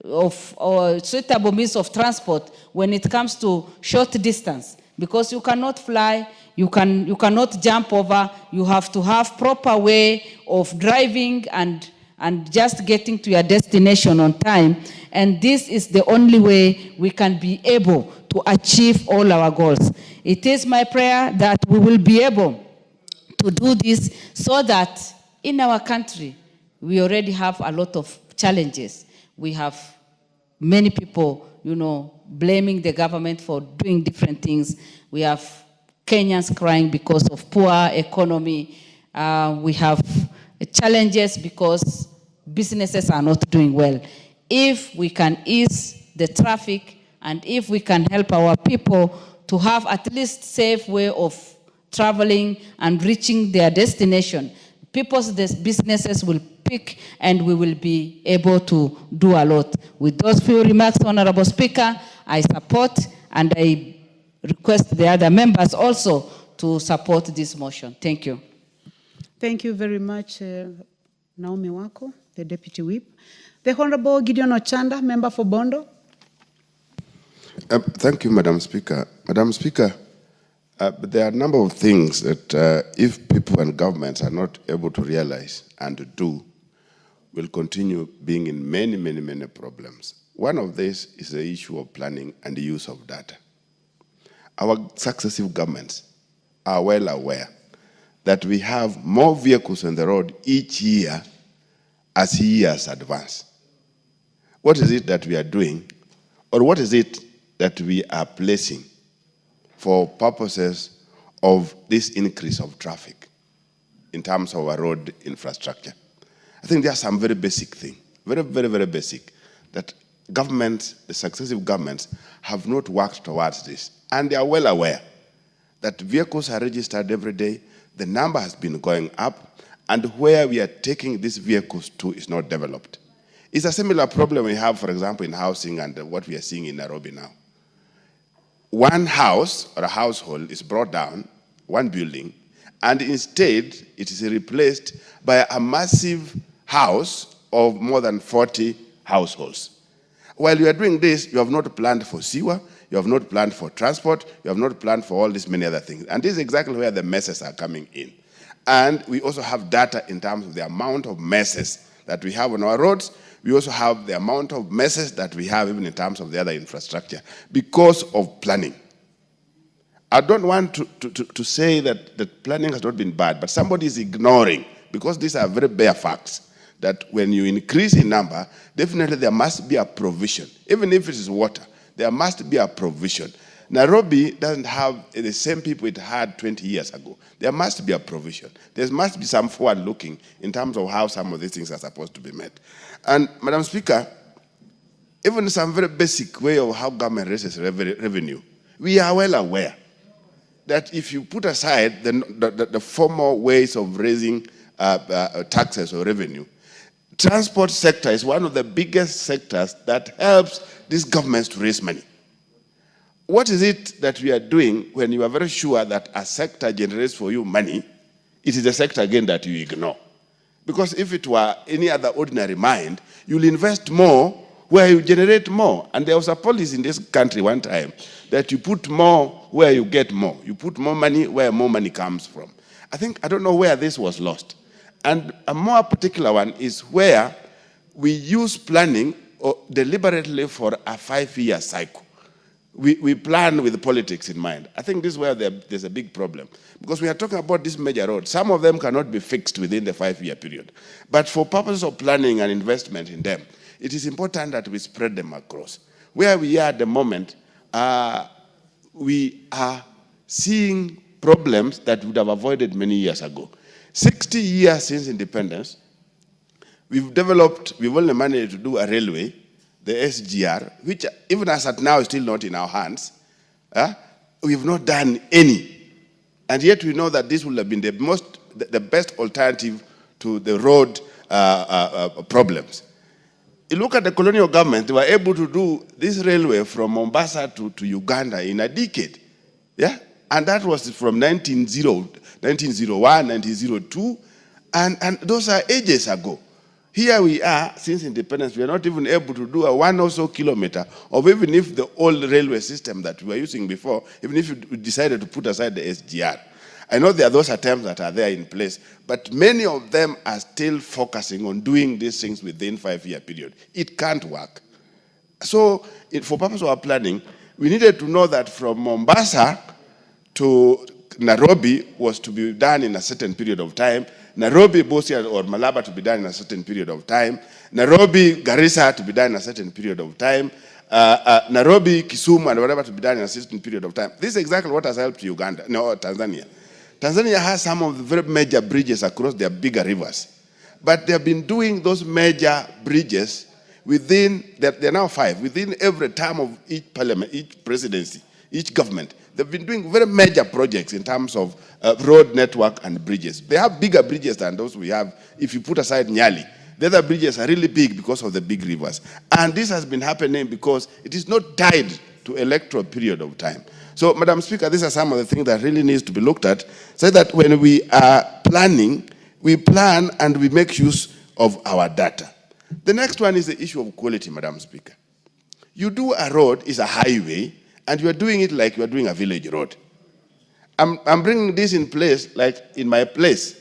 or suitable means of transport when it comes to short distance, because you cannot fly, you cannot jump over, you have to have proper way of driving and just getting to your destination on time. And this is the only way we can be able to achieve all our goals. It is my prayer that we will be able to do this so that in our country, we already have a lot of challenges. We have many people, blaming the government for doing different things. We have Kenyans crying because of poor economy. We have challenges because businesses are not doing well. If we can ease the traffic and if we can help our people to have at least safe way of traveling and reaching their destination, people's businesses will pick and we will be able to do a lot. With those few remarks, Honorable Speaker, I support and I request the other members also to support this motion. Thank you. Thank you very much, Naomi Wako, the Deputy Whip. The Honorable Gideon Ochanda, member for Bondo. Thank you, Madam Speaker. Madam Speaker, there are a number of things that if people and governments are not able to realize and to do, will continue being in many, many, many problems. One of these is the issue of planning and the use of data. Our successive governments are well aware that we have more vehicles on the road each year as years advance. What is it that we are doing, or what is it that we are placing for purposes of this increase of traffic in terms of our road infrastructure? I think there are some very basic things, very, very, very basic, that governments, the successive governments, have not worked towards this. And they are well aware that vehicles are registered every day, the number has been going up, and where we are taking these vehicles to is not developed. It's a similar problem we have, for example, in housing and what we are seeing in Nairobi now. One house or a household is brought down, one building, and instead it is replaced by a massive house of more than 40 households. While you are doing this, you have not planned for sewer, you have not planned for transport, you have not planned for all these many other things. And this is exactly where the messes are coming in. And we also have data in terms of the amount of messes that we have on our roads. We also have the amount of messes that we have even in terms of the other infrastructure because of planning. I don't want to say that planning has not been bad, but somebody is ignoring, because these are very bare facts, that when you increase in number, definitely there must be a provision. Even if it is water, there must be a provision. Nairobi doesn't have the same people it had 20 years ago. There must be a provision. There must be some forward looking in terms of how some of these things are supposed to be met. And Madam Speaker, even some very basic way of how government raises revenue, we are well aware that if you put aside the formal ways of raising taxes or revenue, transport sector is one of the biggest sectors that helps these governments to raise money. What is it that we are doing when you are very sure that a sector generates for you money? It is a sector again that you ignore. Because if it were any other ordinary mind, you'll invest more where you generate more. And there was a policy in this country one time that you put more where you get more. You put more money where more money comes from. I don't know where this was lost. And a more particular one is where we use planning deliberately for a 5-year cycle. We plan with politics in mind. I think this is where there's a big problem. Because we are talking about these major roads. Some of them cannot be fixed within the 5-year period. But for purposes of planning and investment in them, it is important that we spread them across. Where we are at the moment, we are seeing problems that we would have avoided many years ago. 60 years since independence, we've only managed to do a railway, the SGR, which even as at now is still not in our hands. We've not done any. And yet we know that this would have been the best alternative to the road problems. You look at the colonial government, they were able to do this railway from Mombasa to Uganda in a decade. Yeah? And that was from 1901, 1902, and those are ages ago. Here we are, since independence, we are not even able to do a 1 or so kilometer of even if the old railway system that we were using before, even if you decided to put aside the SGR. I know there are those attempts that are there in place, but many of them are still focusing on doing these things within 5-year period. It can't work. So for purpose of our planning, we needed to know that from Mombasa to Nairobi was to be done in a certain period of time, Nairobi, Busia, or Malaba to be done in a certain period of time, Nairobi, Garissa to be done in a certain period of time, Nairobi, Kisumu, and whatever to be done in a certain period of time. This is exactly what has helped Tanzania. Tanzania has some of the very major bridges across their bigger rivers. But they have been doing those major bridges within, they're now 5, within every term of each parliament, each presidency, each government. They've been doing very major projects in terms of road network and bridges. They have bigger bridges than those we have if you put aside Nyali. The other bridges are really big because of the big rivers. And this has been happening because it is not tied to electoral period of time. So, Madam Speaker, these are some of the things that really needs to be looked at, so that when we are planning, we plan and we make use of our data. The next one is the issue of quality, Madam Speaker. You do a road, is a highway, and you are doing it like you are doing a village road. I'm bringing this in place, like in my place.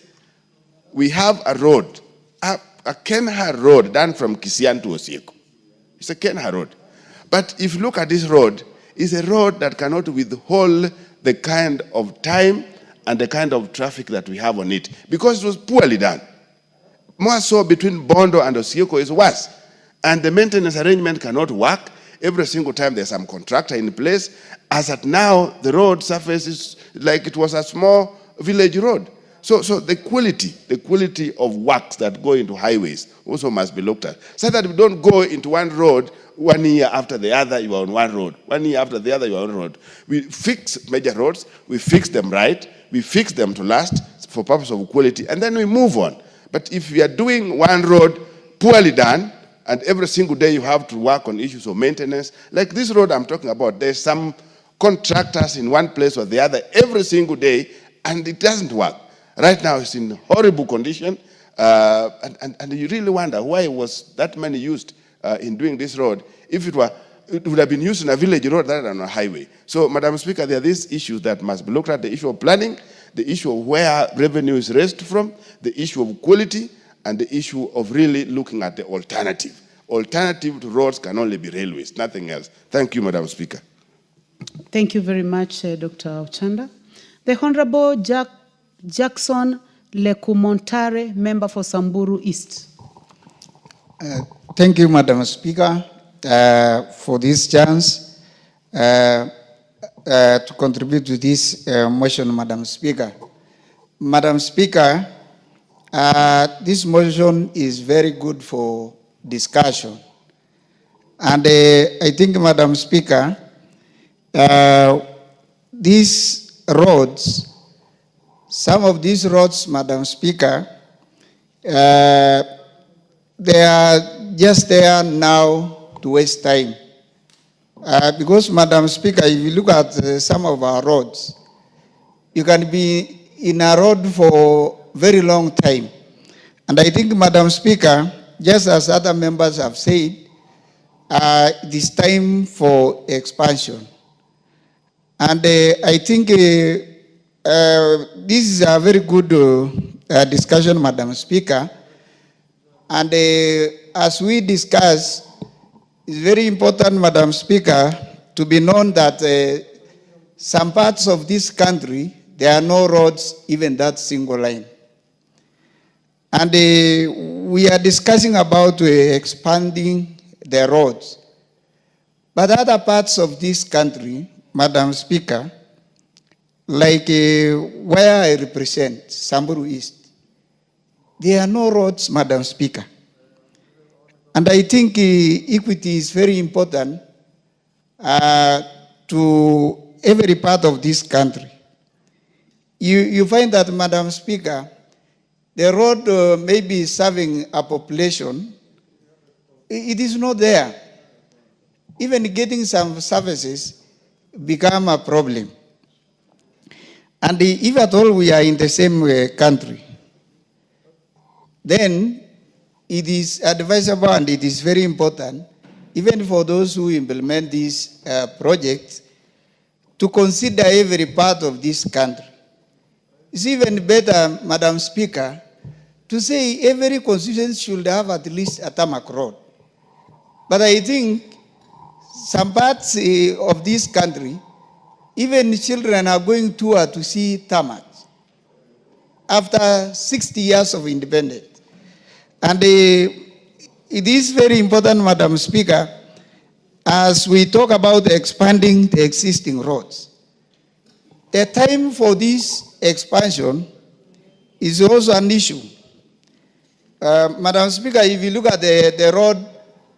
We have a road, a Kenha road done from Kisian to Osieko. It's a Kenha road. But if you look at this road, it's a road that cannot withhold the kind of time and the kind of traffic that we have on it, because it was poorly done. More so between Bondo and Osieko is worse. And the maintenance arrangement cannot work. Every single time there's some contractor in place. As at now, the road surface is like it was a small village road. So the quality of works that go into highways also must be looked at, so that we don't go into one road 1 year after the other, you are on one road. 1 year after the other, you are on one road. We fix major roads, we fix them right, we fix them to last for purpose of quality, and then we move on. But if we are doing one road poorly done, and every single day you have to work on issues of maintenance, like this road I'm talking about, there's some contractors in one place or the other every single day, and it doesn't work. Right now it's in horrible condition, and you really wonder why was that money used in doing this road. If it would have been used in a village road rather than a highway. So, Madam Speaker, there are these issues that must be looked at: the issue of planning, the issue of where revenue is raised from, the issue of quality, and the issue of really looking at the alternative. Alternative to roads can only be railways, nothing else. Thank you, Madam Speaker. Thank you very much, Dr. Ochanda. The Honorable Jackson Lekumontare, member for Samburu East. Thank you, Madam Speaker, for this chance to contribute to this motion, Madam Speaker. Madam Speaker, this motion is very good for discussion. And I think, Madam Speaker, these roads, some of these roads, Madam Speaker, they are just there now to waste time. Because, Madam Speaker, if you look at some of our roads, you can be in a road for a very long time. And I think, Madam Speaker, just as other members have said, it is time for expansion. And I think this is a very good discussion, Madam Speaker. And as we discuss, it's very important, Madam Speaker, to be known that some parts of this country, there are no roads, even that single line. And we are discussing about expanding the roads. But other parts of this country, Madam Speaker, like where I represent, Samburu East, there are no roads, Madam Speaker. And I think equity is very important to every part of this country. You find that, Madam Speaker, the road may be serving a population, it is not there. Even getting some services become a problem. And if at all we are in the same country, then it is advisable and it is very important, even for those who implement these projects, to consider every part of this country. It's even better, Madam Speaker, to say every constituency should have at least a tarmac road. But I think some parts of this country, even children are going to see tarmac after 60 years of independence. And it is very important, Madam Speaker, as we talk about expanding the existing roads. The time for this expansion is also an issue. Madam Speaker, if you look at the road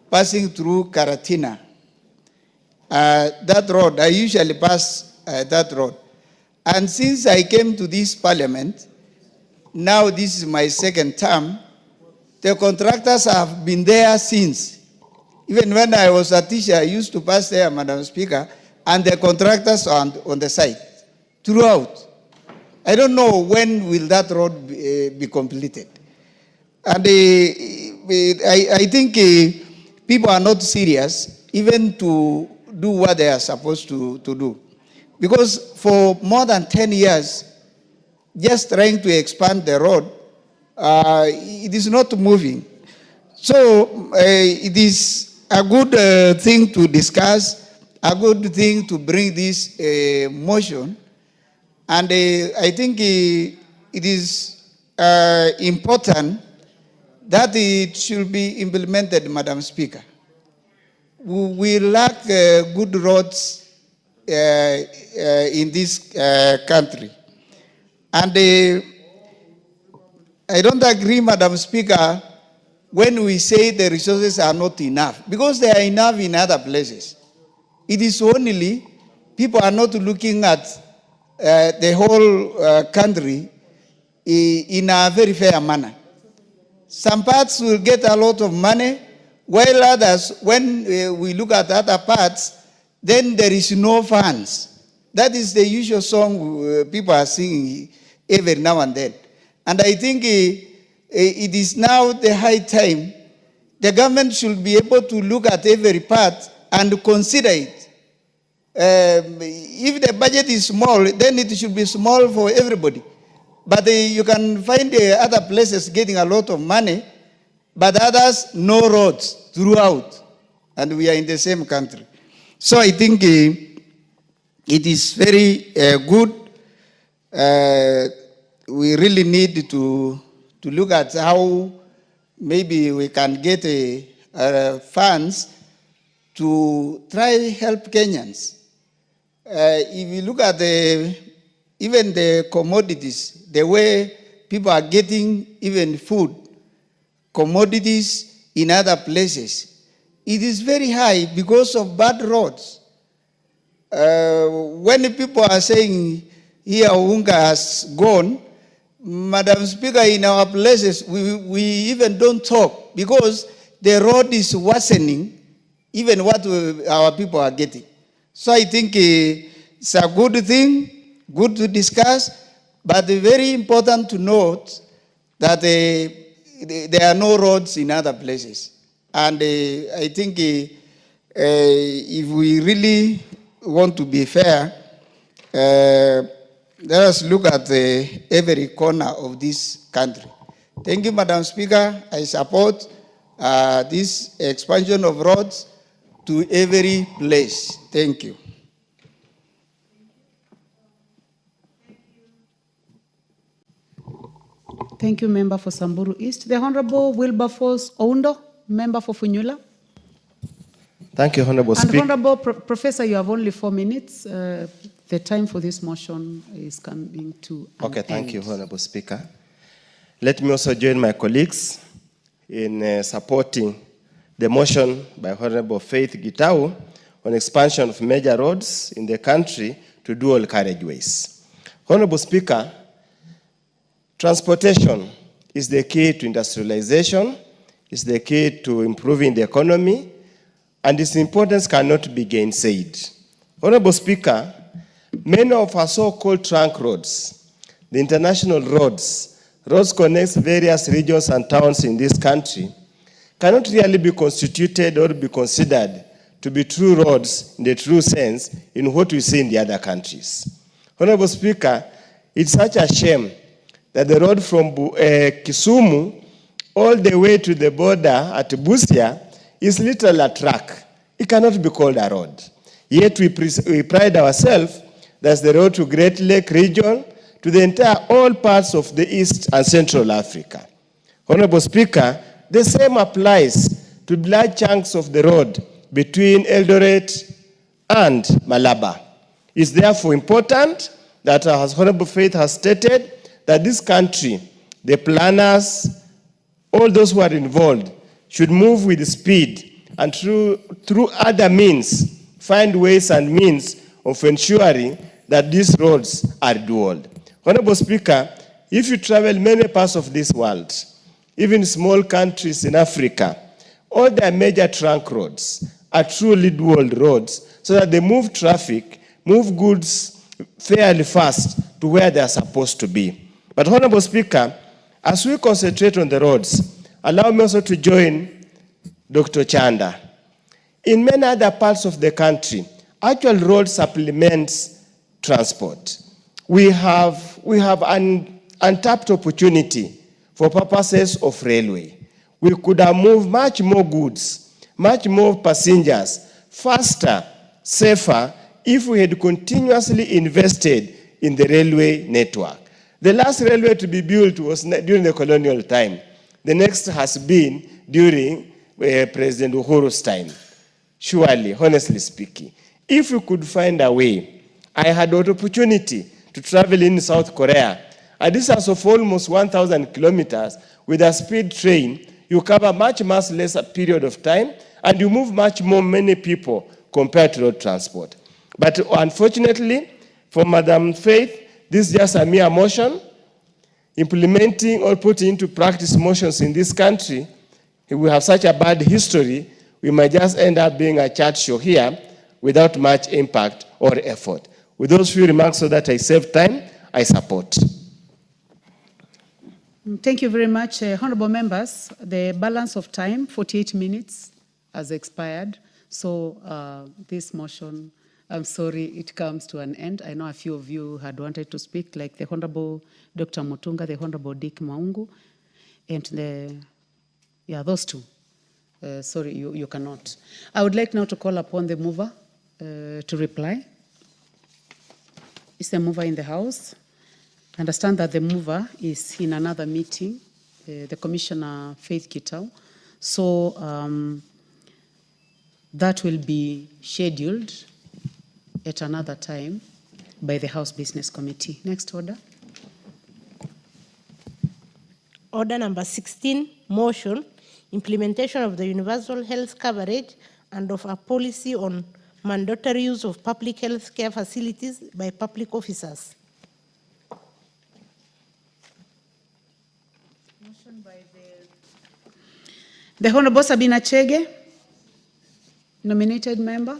passing through Karatina, that road, I usually pass that road. And since I came to this parliament, now this is my second term, the contractors have been there since. Even when I was a teacher, I used to pass there, Madam Speaker, and the contractors are on the site throughout. I don't know when will that road be completed. And I think people are not serious even to do what they are supposed to do. Because for more than 10 years, just trying to expand the road, it is not moving. So it is a good thing to discuss, a good thing to bring this motion. And I think it is important that it should be implemented, Madam Speaker. We lack good roads in this country. And I don't agree, Madam Speaker, when we say the resources are not enough, because they are enough in other places. It is only people are not looking at the whole country in a very fair manner. Some parts will get a lot of money, while others, when we look at other parts, then there is no funds. That is the usual song people are singing every now and then. And I think it is now the high time the government should be able to look at every part and consider it. If the budget is small, then it should be small for everybody. But you can find other places getting a lot of money, but others, no roads throughout. And we are in the same country. So I think it is very good. We really need to look at how maybe we can get funds to try help Kenyans. If you look at even the commodities, the way people are getting even food, commodities in other places, it is very high because of bad roads. When people are saying here Unga has gone, Madam Speaker, in our places, we even don't talk because the road is worsening even what our people are getting. So I think it's a good thing, good to discuss, but very important to note that there are no roads in other places. And I think if we really want to be fair, let us look at every corner of this country. Thank you, Madam Speaker. I support this expansion of roads to every place. Thank you. Thank you, Member for Samburu East. The Honorable Wilberforce Oundo, Member for Funyula. Thank you, Honorable And Speaker. Honorable Professor, you have only 4 minutes. The time for this motion is coming to an Okay, thank you, end. Honorable Speaker. Let me also join my colleagues in supporting the motion by Honorable Faith Gitau on expansion of major roads in the country to dual carriageways. Honorable Speaker, transportation is the key to industrialization, is the key to improving the economy, and its importance cannot be gainsaid. Honorable Speaker, many of our so-called trunk roads, the international roads connect various regions and towns in this country, cannot really be constituted or be considered to be true roads in the true sense in what we see in the other countries. Honorable Speaker, it's such a shame that the road from Kisumu all the way to the border at Busia is literally a track. It cannot be called a road. Yet we pride ourselves that's the road to Great Lake region, to the entire all parts of the East and Central Africa. Honorable Speaker, the same applies to large chunks of the road between Eldoret and Malaba. It's therefore important that, as Honorable Faith has stated, that this country, the planners, all those who are involved, should move with speed and through other means, find ways and means of ensuring that these roads are dual. Honorable Speaker, if you travel many parts of this world, even small countries in Africa, all their major trunk roads are truly dual roads so that they move traffic, move goods fairly fast to where they are supposed to be. But Honorable Speaker, as we concentrate on the roads, allow me also to join Dr. Chanda. In many other parts of the country, actual road supplements transport. We have an untapped opportunity for purposes of railway. We could have moved much more goods, much more passengers, faster, safer, if we had continuously invested in the railway network. The last railway to be built was during the colonial time. The next has been during President Uhuru's time. Surely, honestly speaking, if we could find a way, I had an opportunity to travel in South Korea, a distance of almost 1,000 kilometers with a speed train. You cover much less period of time, and you move much more many people compared to road transport. But unfortunately, for Madam Faith, this is just a mere motion. Implementing or putting into practice motions in this country, if we have such a bad history, we might just end up being a chat show here without much impact or effort. With those few remarks, so that I save time, I support. Thank you very much. Honorable members, the balance of time, 48 minutes, has expired. So this motion, I'm sorry, it comes to an end. I know a few of you had wanted to speak, like the Honorable Dr. Mutunga, the Honorable Dick Maungu, and those two. Sorry, you cannot. I would like now to call upon the mover to reply. Is the mover in the house? I understand that the mover is in another meeting, the Commissioner Faith Gitau. So that will be scheduled at another time by the House Business Committee. Next order. Order number 16, motion, implementation of the universal health coverage and of a policy on mandatory use of public health care facilities by public officers. Motion by the Honorable Sabina Chege, nominated member.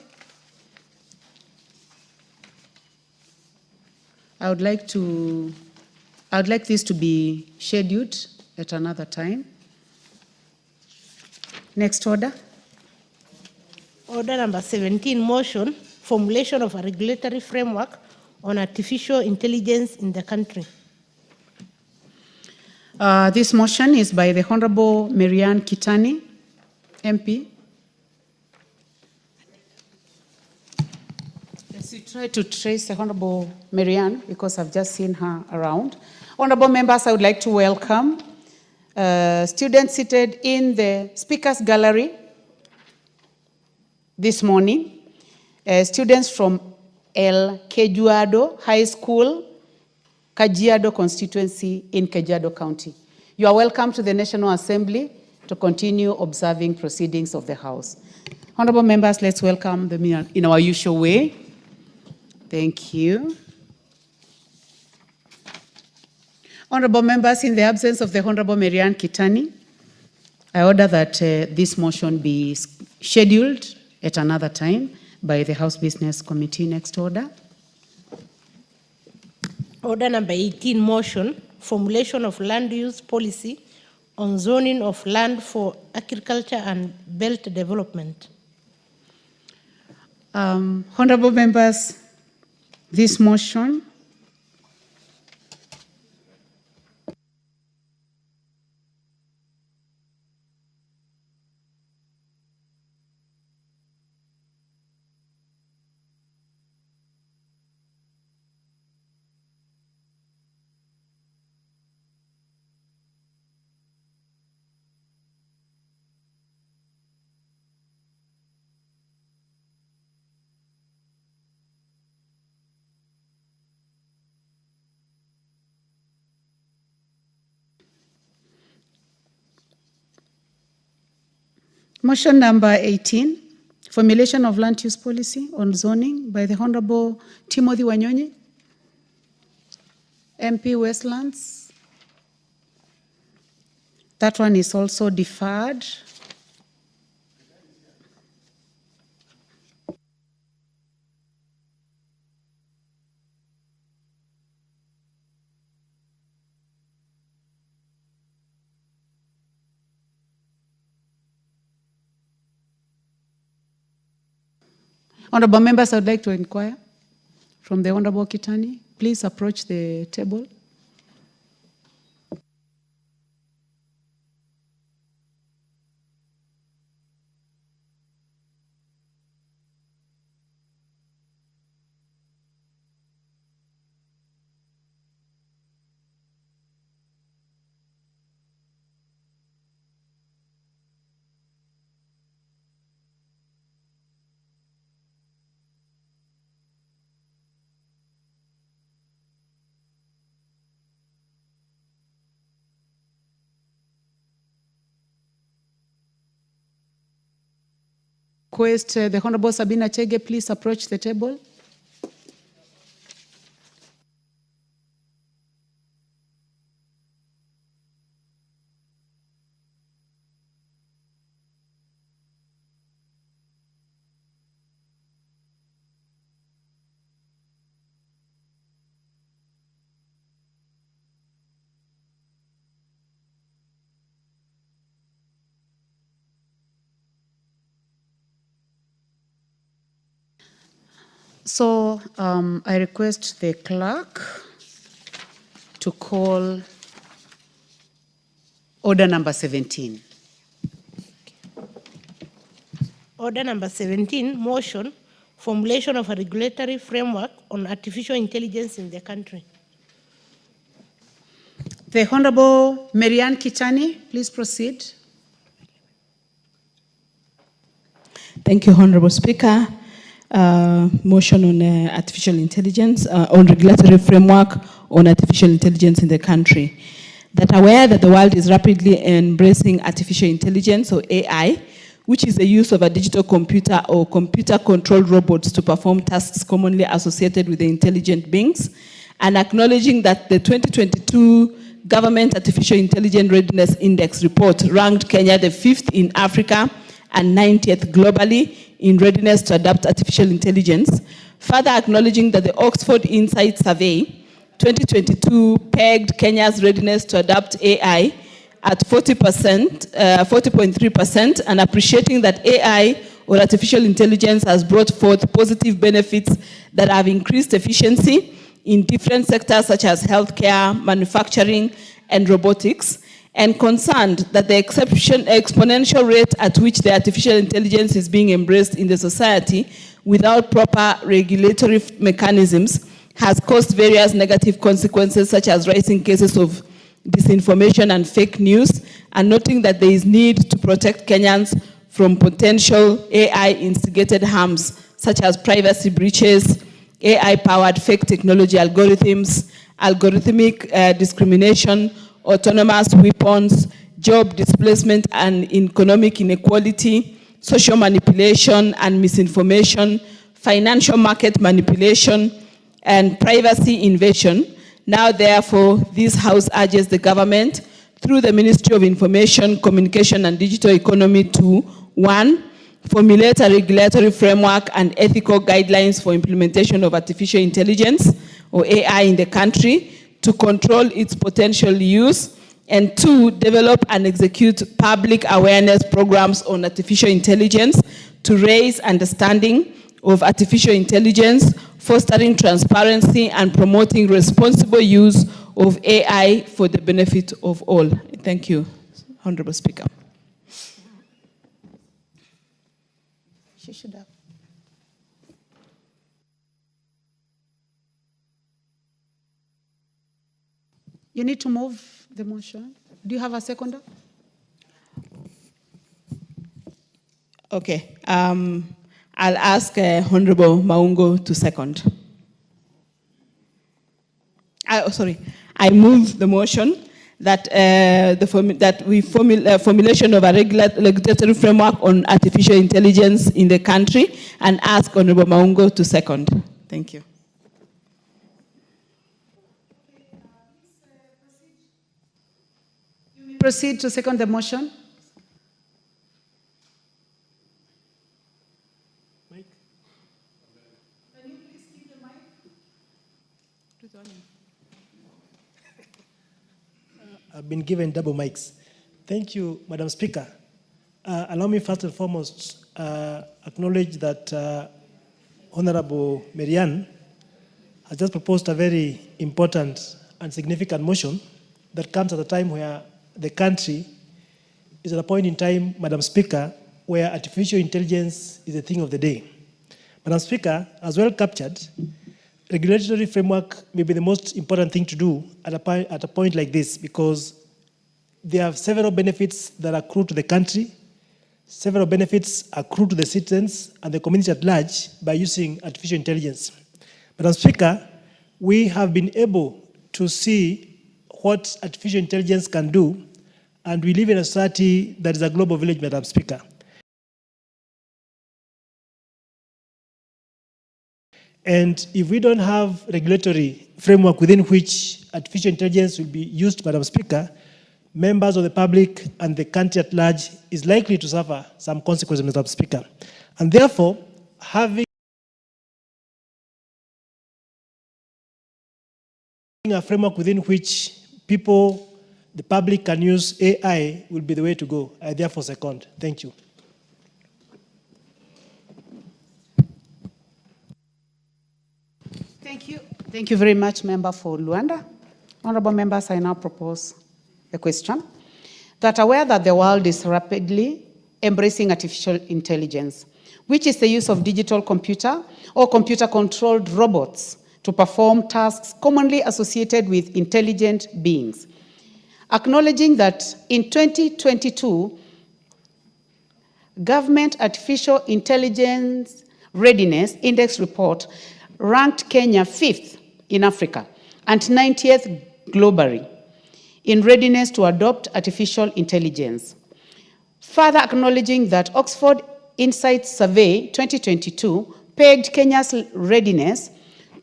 I would like this to be scheduled at another time. Next order. Order number 17, motion, formulation of a regulatory framework on artificial intelligence in the country. This motion is by the Honorable Marianne Kitani, MP. Yes, we try to trace the Honorable Marianne because I've just seen her around. Honorable members, I would like to welcome students seated in the Speakers Gallery this morning, students from El Kejuado High School, Kajiado constituency in Kajiado County. You are welcome to the National Assembly to continue observing proceedings of the House. Honorable members, let's welcome them in our usual way. Thank you. Honorable members, in the absence of the Honorable Marianne Kitani, I order that this motion be scheduled at another time by the House Business Committee. Next order. Order number 18, motion, formulation of land use policy on zoning of land for agriculture and belt development. Honorable members, this motion Motion number 18, formulation of land use policy on zoning by the Honorable Timothy Wanyonyi, MP Westlands. That one is also deferred. Honorable members, I would like to inquire from the Honorable Kitani. Please approach the table. Request the Honorable Sabina Chege, please approach the table. So I request the clerk to call order number 17. Order number 17, motion, formulation of a regulatory framework on artificial intelligence in the country. The Honorable Marianne Kitani, please proceed. Thank you, Honorable Speaker. Motion on artificial intelligence, on regulatory framework on artificial intelligence in the country. That aware that the world is rapidly embracing artificial intelligence, or AI, which is the use of a digital computer or computer-controlled robots to perform tasks commonly associated with the intelligent beings, and acknowledging that the 2022 Government Artificial Intelligence Readiness Index report ranked Kenya the 5th in Africa and 90th globally in readiness to adopt artificial intelligence, further acknowledging that the Oxford Insight Survey 2022 pegged Kenya's readiness to adopt AI at 40.3%, and appreciating that AI, or artificial intelligence, has brought forth positive benefits that have increased efficiency in different sectors such as healthcare, manufacturing, and robotics, and concerned that the exponential rate at which the artificial intelligence is being embraced in the society without proper regulatory mechanisms has caused various negative consequences, such as rising cases of disinformation and fake news, and noting that there is need to protect Kenyans from potential AI-instigated harms, such as privacy breaches, AI-powered fake technology algorithms, algorithmic discrimination, autonomous weapons, job displacement and economic inequality, social manipulation and misinformation, financial market manipulation, and privacy invasion. Now, therefore, this House urges the government, through the Ministry of Information, Communication and Digital Economy, to 1, formulate a regulatory framework and ethical guidelines for implementation of artificial intelligence, or AI, in the country, to control its potential use And 2, develop and execute public awareness programs on artificial intelligence to raise understanding of artificial intelligence, fostering transparency and promoting responsible use of AI for the benefit of all. Thank you, Honorable Speaker. She should have. You need to move the motion. Do you have a seconder? Okay. I'll ask Honorable Maungo to second. I move the motion that formulation of a regulatory framework on artificial intelligence in the country, and ask Honorable Maungo to second. Thank you. Proceed to second the motion. I've been given double mics. Thank you, Madam Speaker. Allow me first and foremost acknowledge that Honorable Marianne has just proposed a very important and significant motion that comes at a time where the country is at a point in time, Madam Speaker, where artificial intelligence is a thing of the day. Madam Speaker, as well captured, regulatory framework may be the most important thing to do at a point like this, because there are several benefits that accrue to the country, several benefits accrue to the citizens and the community at large by using artificial intelligence. Madam Speaker, we have been able to see what artificial intelligence can do, and we live in a society that is a global village, Madam Speaker. And if we don't have regulatory framework within which artificial intelligence will be used, Madam Speaker, members of the public and the country at large is likely to suffer some consequences, Madam Speaker. And therefore, having a framework within which people, the public, can use AI will be the way to go. I therefore second. Thank you. Thank you. Thank you very much, Member for Luanda. Honorable members, I now propose a question. That aware that the world is rapidly embracing artificial intelligence, which is the use of digital computer or computer-controlled robots to perform tasks commonly associated with intelligent beings. Acknowledging that in 2022, Government Artificial Intelligence Readiness Index report ranked Kenya 5th in Africa and 90th globally in readiness to adopt artificial intelligence. Further acknowledging that Oxford Insights Survey 2022 pegged Kenya's readiness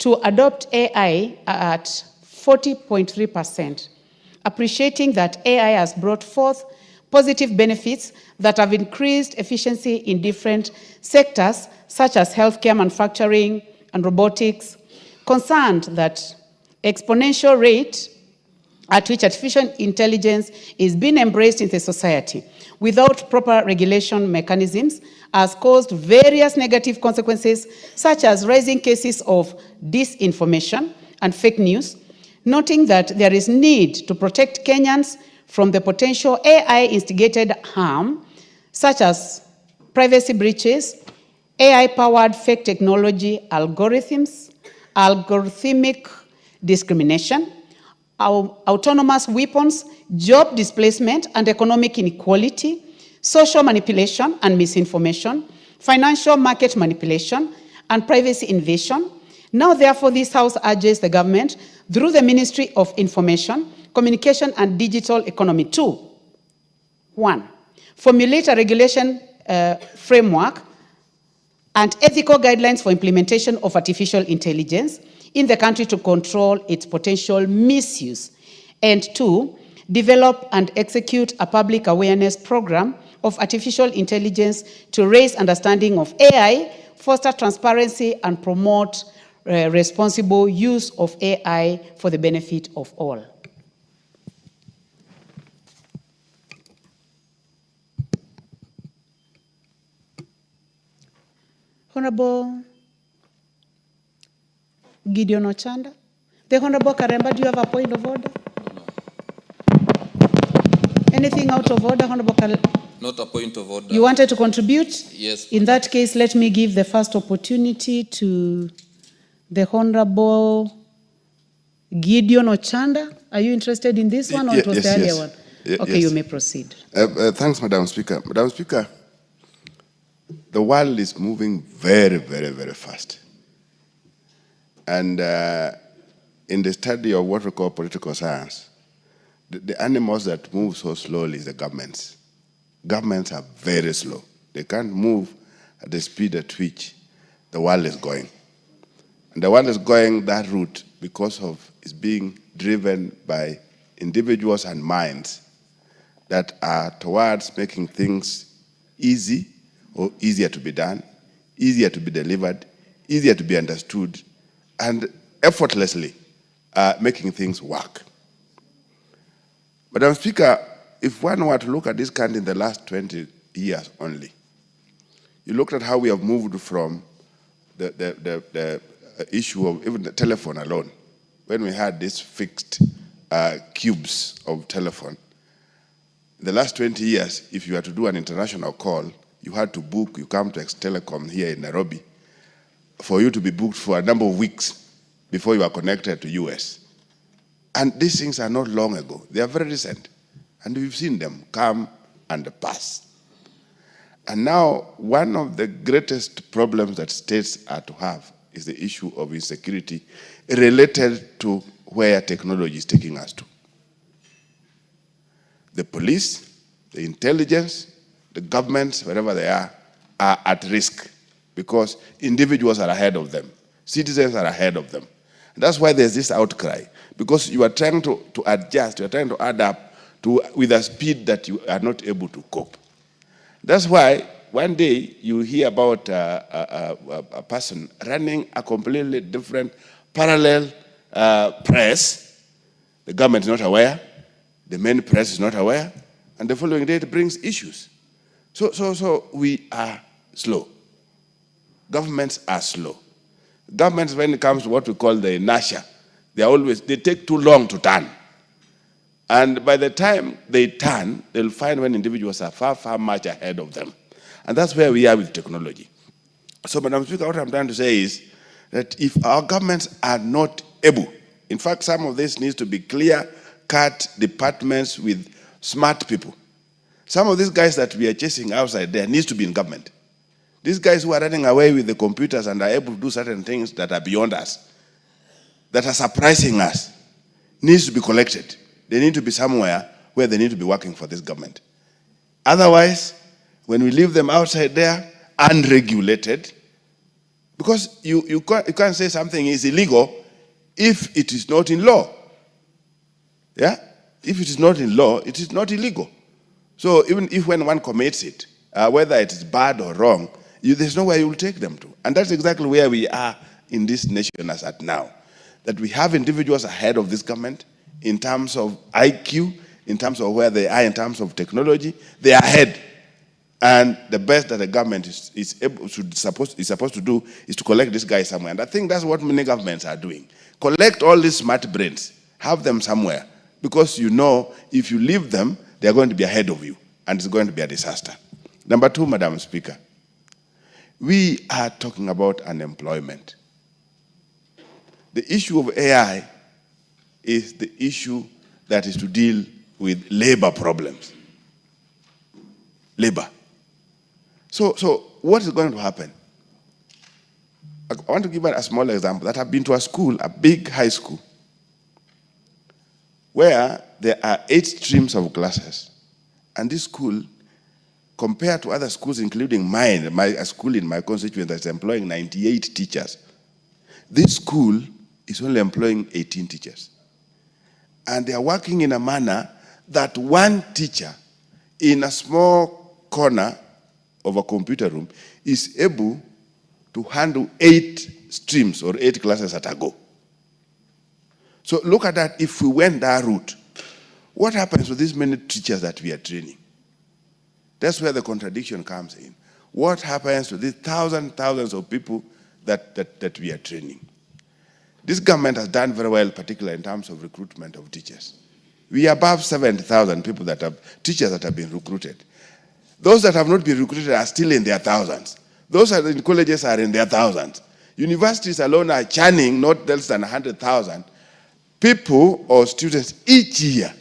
to adopt AI at 40.3%, appreciating that AI has brought forth positive benefits that have increased efficiency in different sectors such as healthcare, manufacturing, and robotics, concerned that exponential rate at which artificial intelligence is being embraced in the society without proper regulation mechanisms has caused various negative consequences, such as rising cases of disinformation and fake news, noting that there is need to protect Kenyans from the potential AI-instigated harm, such as privacy breaches, AI-powered fake technology algorithms, algorithmic discrimination, autonomous weapons, job displacement and economic inequality, social manipulation and misinformation, financial market manipulation, and privacy invasion. Now, therefore, this House urges the government, through the Ministry of Information, Communication and Digital Economy to, 1, formulate a regulation framework and ethical guidelines for implementation of artificial intelligence in the country to control its potential misuse, and 2, develop and execute a public awareness program of artificial intelligence to raise understanding of AI, foster transparency, and promote responsible use of AI for the benefit of all. Honorable Gideon Ochanda. The Honorable Karemba, do you have a point of order? Anything out of order, Honorable Not a point of order. You wanted to contribute? Yes. In that case, let me give the first opportunity to the Honorable Gideon Ochanda. Are you interested in this one or it was the earlier one? Okay, you may proceed. Thanks, Madam Speaker. Madam Speaker, the world is moving very, very, very fast. And in the study of what we call political science, the animals that move so slowly is the governments. Governments are very slow. They can't move at the speed at which the world is going. And the world is going that route because of it's being driven by individuals and minds that are towards making things easy or easier to be done, easier to be delivered, easier to be understood, and effortlessly making things work. Madam Speaker, if one were to look at this country in the last 20 years only, you looked at how we have moved from the issue of even the telephone alone, when we had these fixed cubes of telephone. In the last 20 years, if you had to do an international call, you had to book, you come to Telecom here in Nairobi, for you to be booked for a number of weeks before you are connected to US. And these things are not long ago. They are very recent. And we've seen them come and pass. And now, one of the greatest problems that states are to have is the issue of insecurity related to where technology is taking us to. The police, the intelligence, the governments, wherever they are at risk because individuals are ahead of them. Citizens are ahead of them. And that's why there's this outcry, because you are trying to adjust, you are trying to add up with a speed that you are not able to cope. That's why one day you hear about a person running a completely different parallel press. The government is not aware, the main press is not aware, and the following day it brings issues. So we are slow. Governments are slow. Governments, when it comes to what we call the inertia, they take too long to turn. And by the time they turn, they'll find when individuals are far, far much ahead of them. And that's where we are with technology. So, Madam Speaker, what I'm trying to say is that if our governments are not able, in fact, some of this needs to be clear-cut departments with smart people. Some of these guys that we are chasing outside there needs to be in government. These guys who are running away with the computers and are able to do certain things that are beyond us, that are surprising us, needs to be collected. They need to be somewhere where they need to be working for this government. Otherwise, when we leave them outside there, unregulated, because you can't say something is illegal if it is not in law. Yeah? If it is not in law, it is not illegal. So even if when one commits it, whether it is bad or wrong, there's nowhere you will take them to. And that's exactly where we are in this nation as at now. That we have individuals ahead of this government in terms of IQ, in terms of where they are, in terms of technology. They are ahead. And the best that the government is supposed to do is to collect this guy somewhere. And I think that's what many governments are doing. Collect all these smart brains, have them somewhere. Because you know, if you leave them, they are going to be ahead of you. And it's going to be a disaster. Number two, Madam Speaker, we are talking about unemployment. The issue of AI is the issue that is to deal with labor problems. Labor. So what is going to happen? I want to give a small example that I've been to a school, a big high school, where there are 8 streams of classes. And this school, compared to other schools, including mine, a school in my constituency that's employing 98 teachers, this school is only employing 18 teachers. And they are working in a manner that one teacher in a small corner of a computer room is able to handle 8 streams or 8 classes at a go. So look at that. If we went that route, what happens with these many teachers that we are training? That's where the contradiction comes in. what happens to these thousands of people that we are training? This government has done very well, particularly in terms of recruitment of teachers. We are above 70,000 people teachers that have been recruited. Those that have not been recruited are still in their thousands. Those that are in colleges are in their thousands. Universities alone are churning not less than 100,000 people or students each year.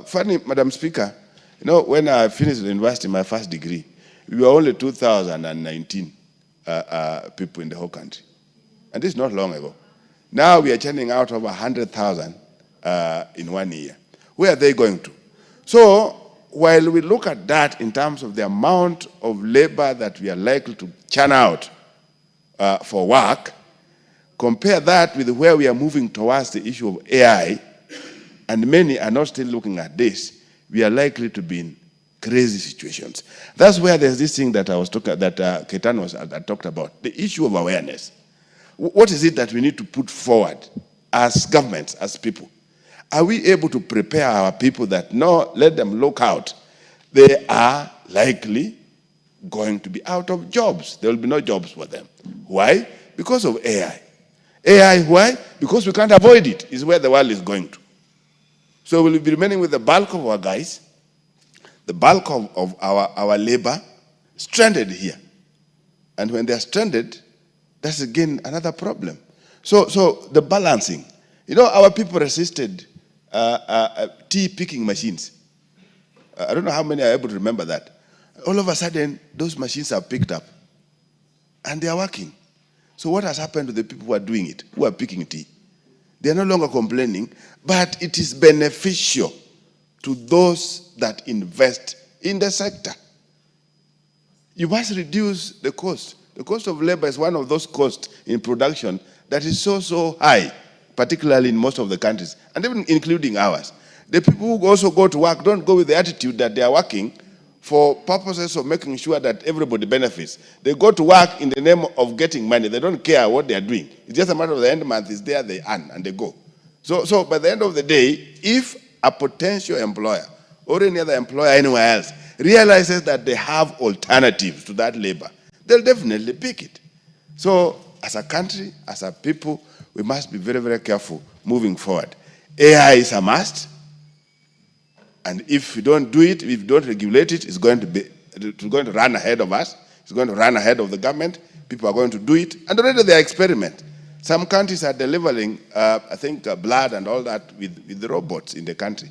Funny, Madam Speaker, when I finished the university, my first degree, we were only 2,019 people in the whole country. And this is not long ago. Now we are churning out over 100,000 in 1 year. Where are they going to? So, while we look at that in terms of the amount of labor that we are likely to churn out for work, compare that with where we are moving towards the issue of AI, and many are not still looking at this, we are likely to be in crazy situations. That's where there's this thing that I was talking, that Ketan talked about, the issue of awareness. What is it that we need to put forward as governments, as people? Are we able to prepare our people that, no, let them look out? They are likely going to be out of jobs. There will be no jobs for them. Why? Because of AI. AI, why? Because we can't avoid it, is where the world is going to. So we'll be remaining with the bulk of our guys, the bulk of our labor, stranded here. And when they're stranded, that's again another problem. So the balancing. Our people resisted tea picking machines. I don't know how many are able to remember that. All of a sudden, those machines are picked up and they are working. So what has happened to the people who are doing it, who are picking tea? They are no longer complaining, but it is beneficial to those that invest in the sector. You must reduce the cost. The cost of labor is one of those costs in production that is so high, particularly in most of the countries, and even including ours. The people who also go to work don't go with the attitude that they are working for purposes of making sure that everybody benefits. They go to work in the name of getting money. They don't care what they are doing. It's just a matter of the end month is there, they earn, and they go. So by the end of the day, if a potential employer or any other employer anywhere else realizes that they have alternatives to that labor, they'll definitely pick it. So as a country, as a people, we must be very, very careful moving forward. AI is a must. And if we don't do it, if we don't regulate it, it's going to run ahead of us. It's going to run ahead of the government. People are going to do it. And already they are experimenting. Some countries are delivering, I think, blood and all that with the robots in the country.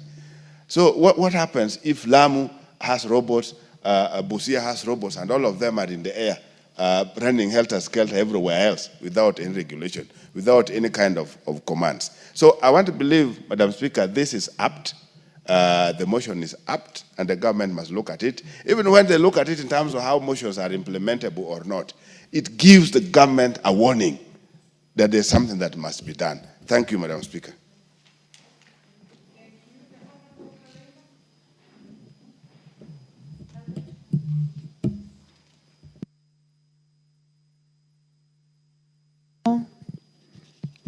So what happens if Lamu has robots, Busia has robots, and all of them are in the air, running helter-skelter everywhere else without any regulation, without any kind of commands? So I want to believe, Madam Speaker, this is apt. The motion is apt, and the government must look at it. Even when they look at it in terms of how motions are implementable or not, it gives the government a warning that there's something that must be done. Thank you, Madam Speaker.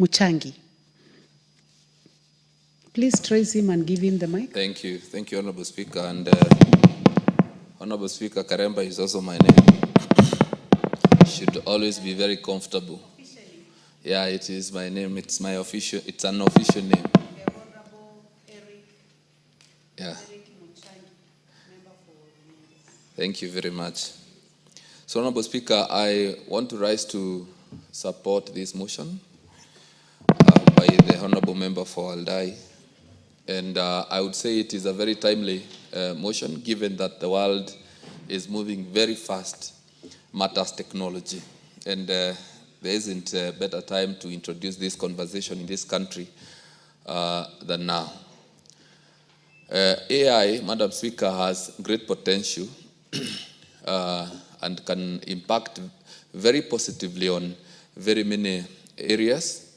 Muchangi. Please trace him and give him the mic. Thank you, Honorable Speaker. And Honorable Speaker, Karemba is also my name. Should always be very comfortable. Yeah, it is my name. It's my official. It's an official name. Yeah. Thank you very much. So, Honorable Speaker, I want to rise to support this motion by the Honorable Member for Aldai. And I would say it is a very timely motion, given that the world is moving very fast, matters technology. And there isn't a better time to introduce this conversation in this country than now. AI, Madam Speaker, has great potential and can impact very positively on very many areas.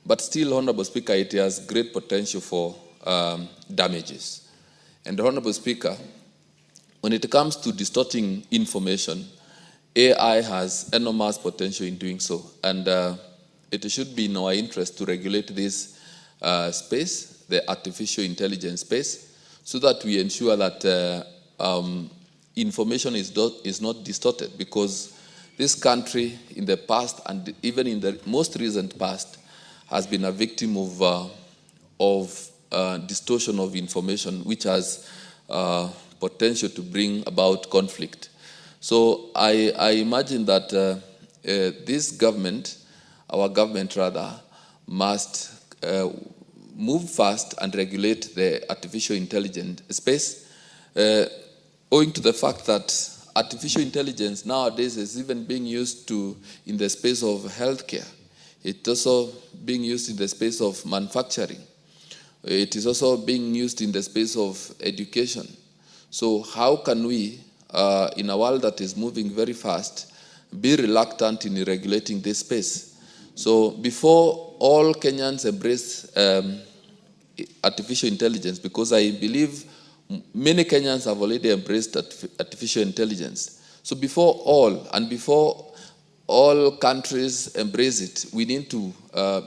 But still, Honorable Speaker, it has great potential for damages. And Honorable Speaker, when it comes to distorting information, AI has enormous potential in doing so. And it should be in our interest to regulate this space, the artificial intelligence space, so that we ensure that information is not distorted, because this country in the past and even in the most recent past has been a victim of distortion of information, which has potential to bring about conflict. So I imagine that this government, our government rather, must move fast and regulate the artificial intelligence space, owing to the fact that artificial intelligence nowadays is even being used in the space of healthcare. It's also being used in the space of manufacturing. It is also being used in the space of education. So how can we, in a world that is moving very fast, be reluctant in regulating this space? So before all Kenyans embrace artificial intelligence, because I believe many Kenyans have already embraced artificial intelligence. So before all countries embrace it, we need to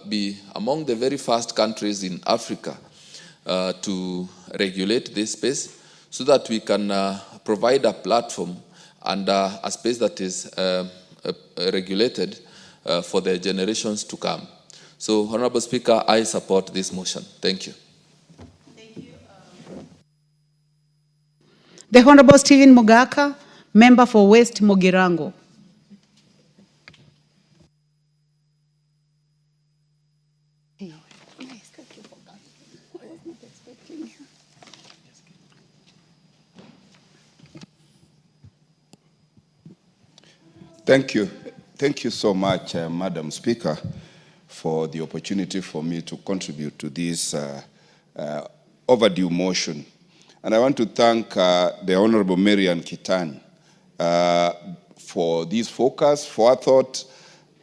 be among the very first countries in Africa to regulate this space, so that we can provide a platform and a space that is regulated for the generations to come. So, Honorable Speaker, I support this motion. Thank you. The Honorable Stephen Mogaka, Member for West Mogirango. Thank you. Thank you so much, Madam Speaker, for the opportunity for me to contribute to this overdue motion. And I want to thank the Honorable Marian Kitany for this focus, forethought,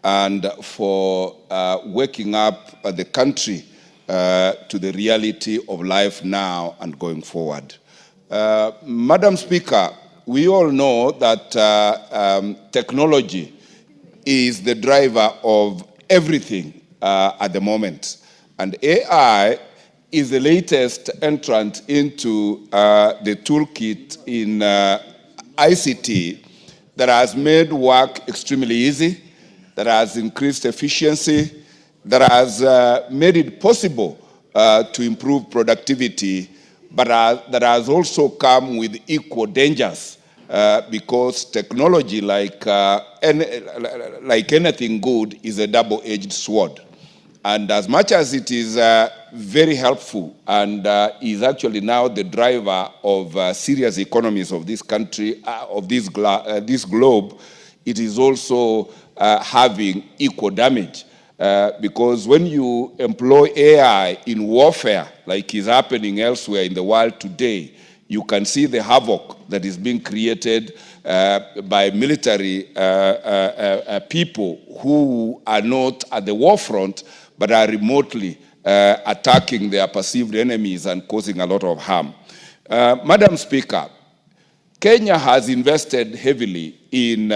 and for waking up the country to the reality of life now and going forward. Madam Speaker, we all know that technology is the driver of everything at the moment. And AI is the latest entrant into the toolkit in ICT that has made work extremely easy, that has increased efficiency, that has made it possible to improve productivity, but that has also come with equal dangers, because technology, like anything good, is a double-edged sword. And as much as it is very helpful and is actually now the driver of serious economies of this country, of this globe, it is also having equal damage. Because when you employ AI in warfare, like is happening elsewhere in the world today, you can see the havoc that is being created by military people who are not at the war front, but are remotely attacking their perceived enemies and causing a lot of harm. Madam Speaker, Kenya has invested heavily in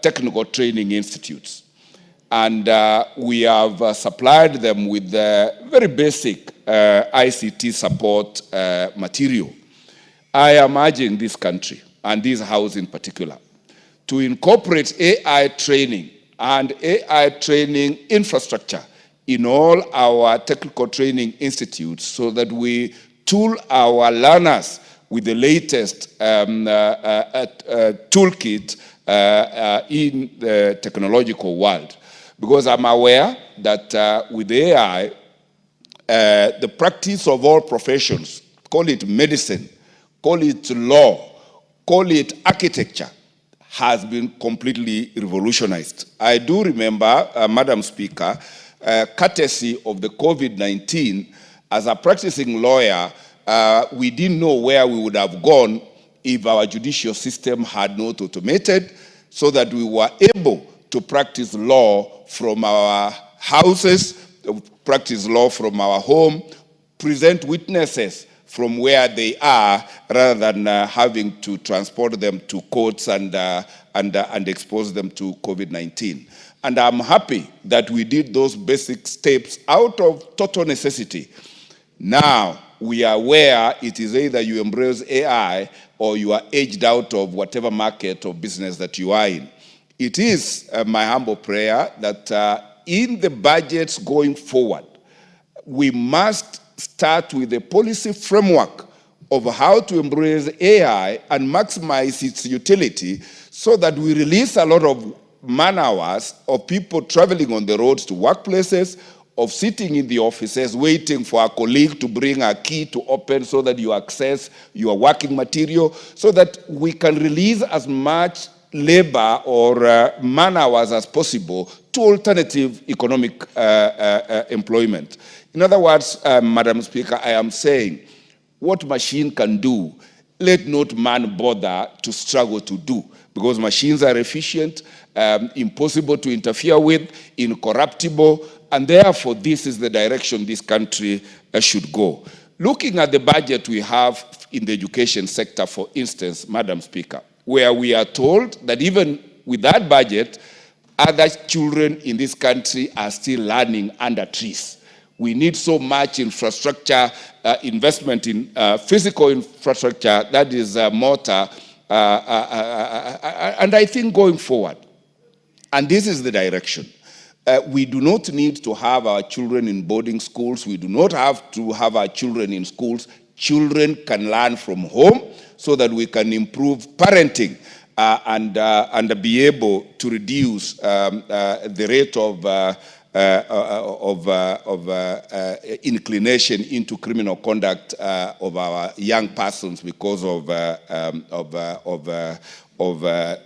technical training institutes. And we have supplied them with very basic ICT support material. I am urging this country, and this House in particular, to incorporate AI training and AI training infrastructure in all our technical training institutes, so that we tool our learners with the latest toolkit in the technological world. Because I'm aware that with AI, the practice of all professions, call it medicine, call it law, call it architecture, has been completely revolutionized. I do remember, Madam Speaker, courtesy of the COVID-19, as a practicing lawyer, we didn't know where we would have gone if our judicial system had not automated, so that we were able to practice law from our houses, practice law from our home, present witnesses from where they are, rather than having to transport them to courts and expose them to COVID-19. And I'm happy that we did those basic steps out of total necessity. Now, we are aware it is either you embrace AI or you are aged out of whatever market or business that you are in. It is my humble prayer that in the budgets going forward, we must start with a policy framework of how to embrace AI and maximize its utility so that we release a lot of man hours of people traveling on the roads to workplaces, of sitting in the offices waiting for a colleague to bring a key to open so that you access your working material, so that we can release as much labor or man hours as possible to alternative economic employment. In other words, Madam Speaker, I am saying what machine can do, let not man bother to struggle to do, because machines are efficient, impossible to interfere with, incorruptible, and therefore this is the direction this country should go. Looking at the budget we have in the education sector, for instance, Madam Speaker, where we are told that even with that budget, other children in this country are still learning under trees. We need so much infrastructure, investment in physical infrastructure, that is mortar, and I think going forward, and this is the direction, we do not need to have our children in boarding schools. We do not have to have our children in schools. Children can learn from home so that we can improve parenting and be able to reduce the rate of inclination into criminal conduct of our young persons because of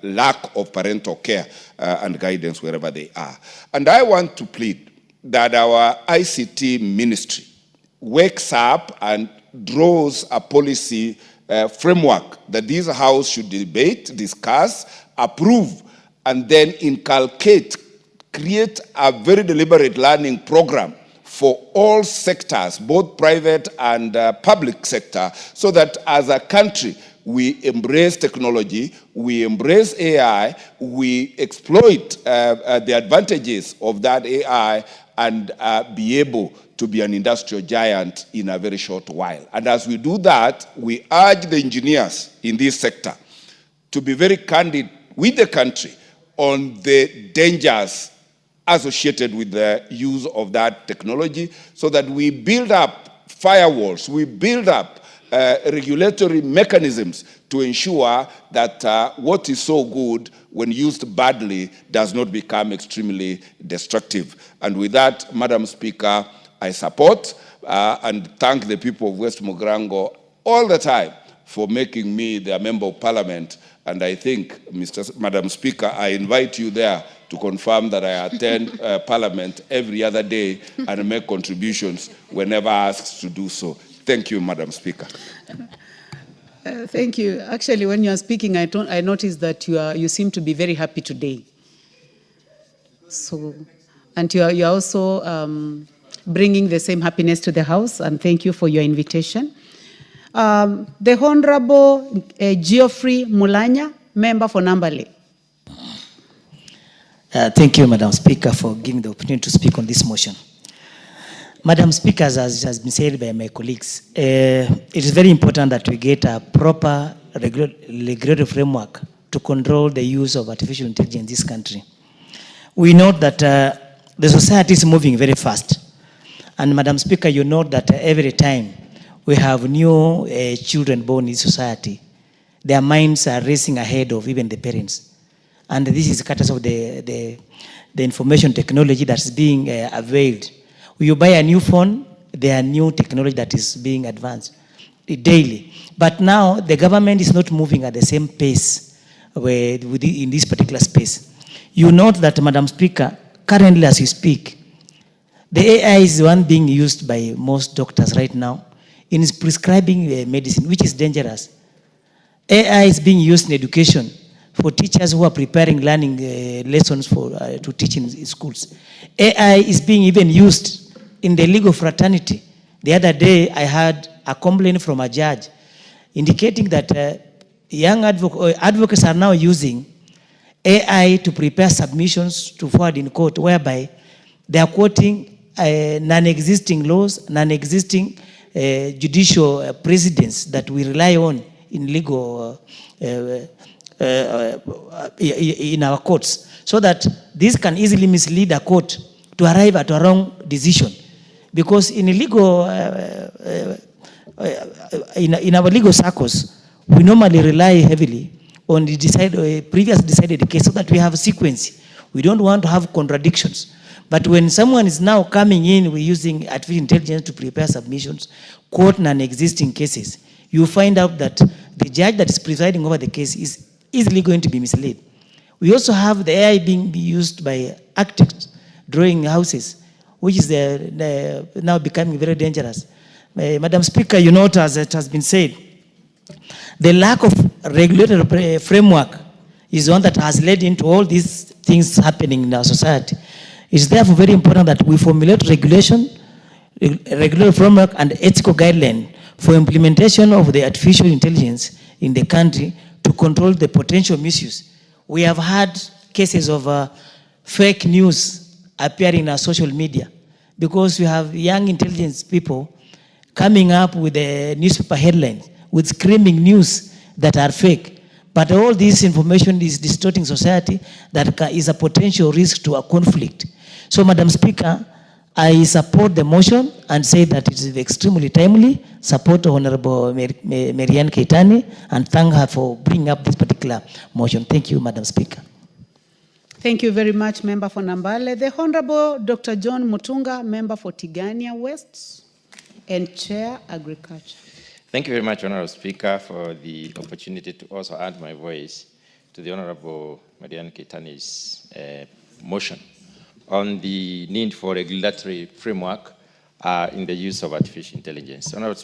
lack of parental care and guidance wherever they are. And I want to plead that our ICT ministry wakes up and draws a policy framework that this House should debate, discuss, approve, and then inculcate, create a very deliberate learning program for all sectors, both private and public sector, so that as a country, we embrace technology, we embrace AI, we exploit the advantages of that AI and be able to be an industrial giant in a very short while. And as we do that, we urge the engineers in this sector to be very candid with the country on the dangers associated with the use of that technology so that we build up firewalls, we build up regulatory mechanisms to ensure that what is so good when used badly does not become extremely destructive. And with that, Madam Speaker, I support and thank the people of West Mogrango all the time for making me their Member of Parliament. And I think, Madam Speaker, I invite you there to confirm that I attend Parliament every other day and make contributions whenever asked to do so. Thank you, Madam Speaker. Thank you. Actually, when you are speaking, I noticed that you seem to be very happy today. So, and you are also bringing the same happiness to the House, and thank you for your invitation. The Honorable Geoffrey Mulanya, member for Nambale. Thank you, Madam Speaker, for giving the opportunity to speak on this motion. Madam Speaker, as has been said by my colleagues, it is very important that we get a proper regulatory framework to control the use of artificial intelligence in this country. We know that the society is moving very fast. And Madam Speaker, you know that every time we have new children born in society, their minds are racing ahead of even the parents. And this is courtesy of the information technology that's being availed. When you buy a new phone, there are new technology that is being advanced daily. But now the government is not moving at the same pace in this particular space. You note that, Madam Speaker, currently as you speak, the AI is the one being used by most doctors right now in prescribing medicine, which is dangerous. AI is being used in education for teachers who are preparing learning lessons to teach in schools. AI is being even used in the legal fraternity. The other day, I had a complaint from a judge indicating that young advocates are now using AI to prepare submissions to forward in court, whereby they are quoting non-existing laws, non-existing judicial precedents that we rely on in legal, in our courts, so that this can easily mislead a court to arrive at a wrong decision. Because in a legal, in our legal circles, we normally rely heavily on the previous decided case so that we have a sequence. We don't want to have contradictions. But when someone is now coming in, we're using artificial intelligence to prepare submissions, quote non-existing cases, you find out that the judge that is presiding over the case is easily going to be misled. We also have the AI being used by architects drawing houses, which is now becoming very dangerous. Madam Speaker, you note, as it has been said, the lack of regulatory framework is one that has led into all these things happening in our society. It's therefore very important that we formulate regulatory framework and ethical guidelines for implementation of the artificial intelligence in the country to control the potential misuse. We have had cases of fake news appearing in our social media because we have young intelligence people coming up with the newspaper headlines with screaming news that are fake. But all this information is distorting society that is a potential risk to a conflict. So, Madam Speaker, I support the motion and say that it is extremely timely. Support Honorable Marianne Keitany and thank her for bringing up this particular motion. Thank you, Madam Speaker. Thank you very much, Member for Nambale. The Honorable Dr. John Mutunga, Member for Tigania West and Chair Agriculture. Thank you very much, Honorable Speaker, for the opportunity to also add my voice to the Honorable Marianne Keitany's motion on the need for regulatory framework in the use of artificial intelligence. Honorable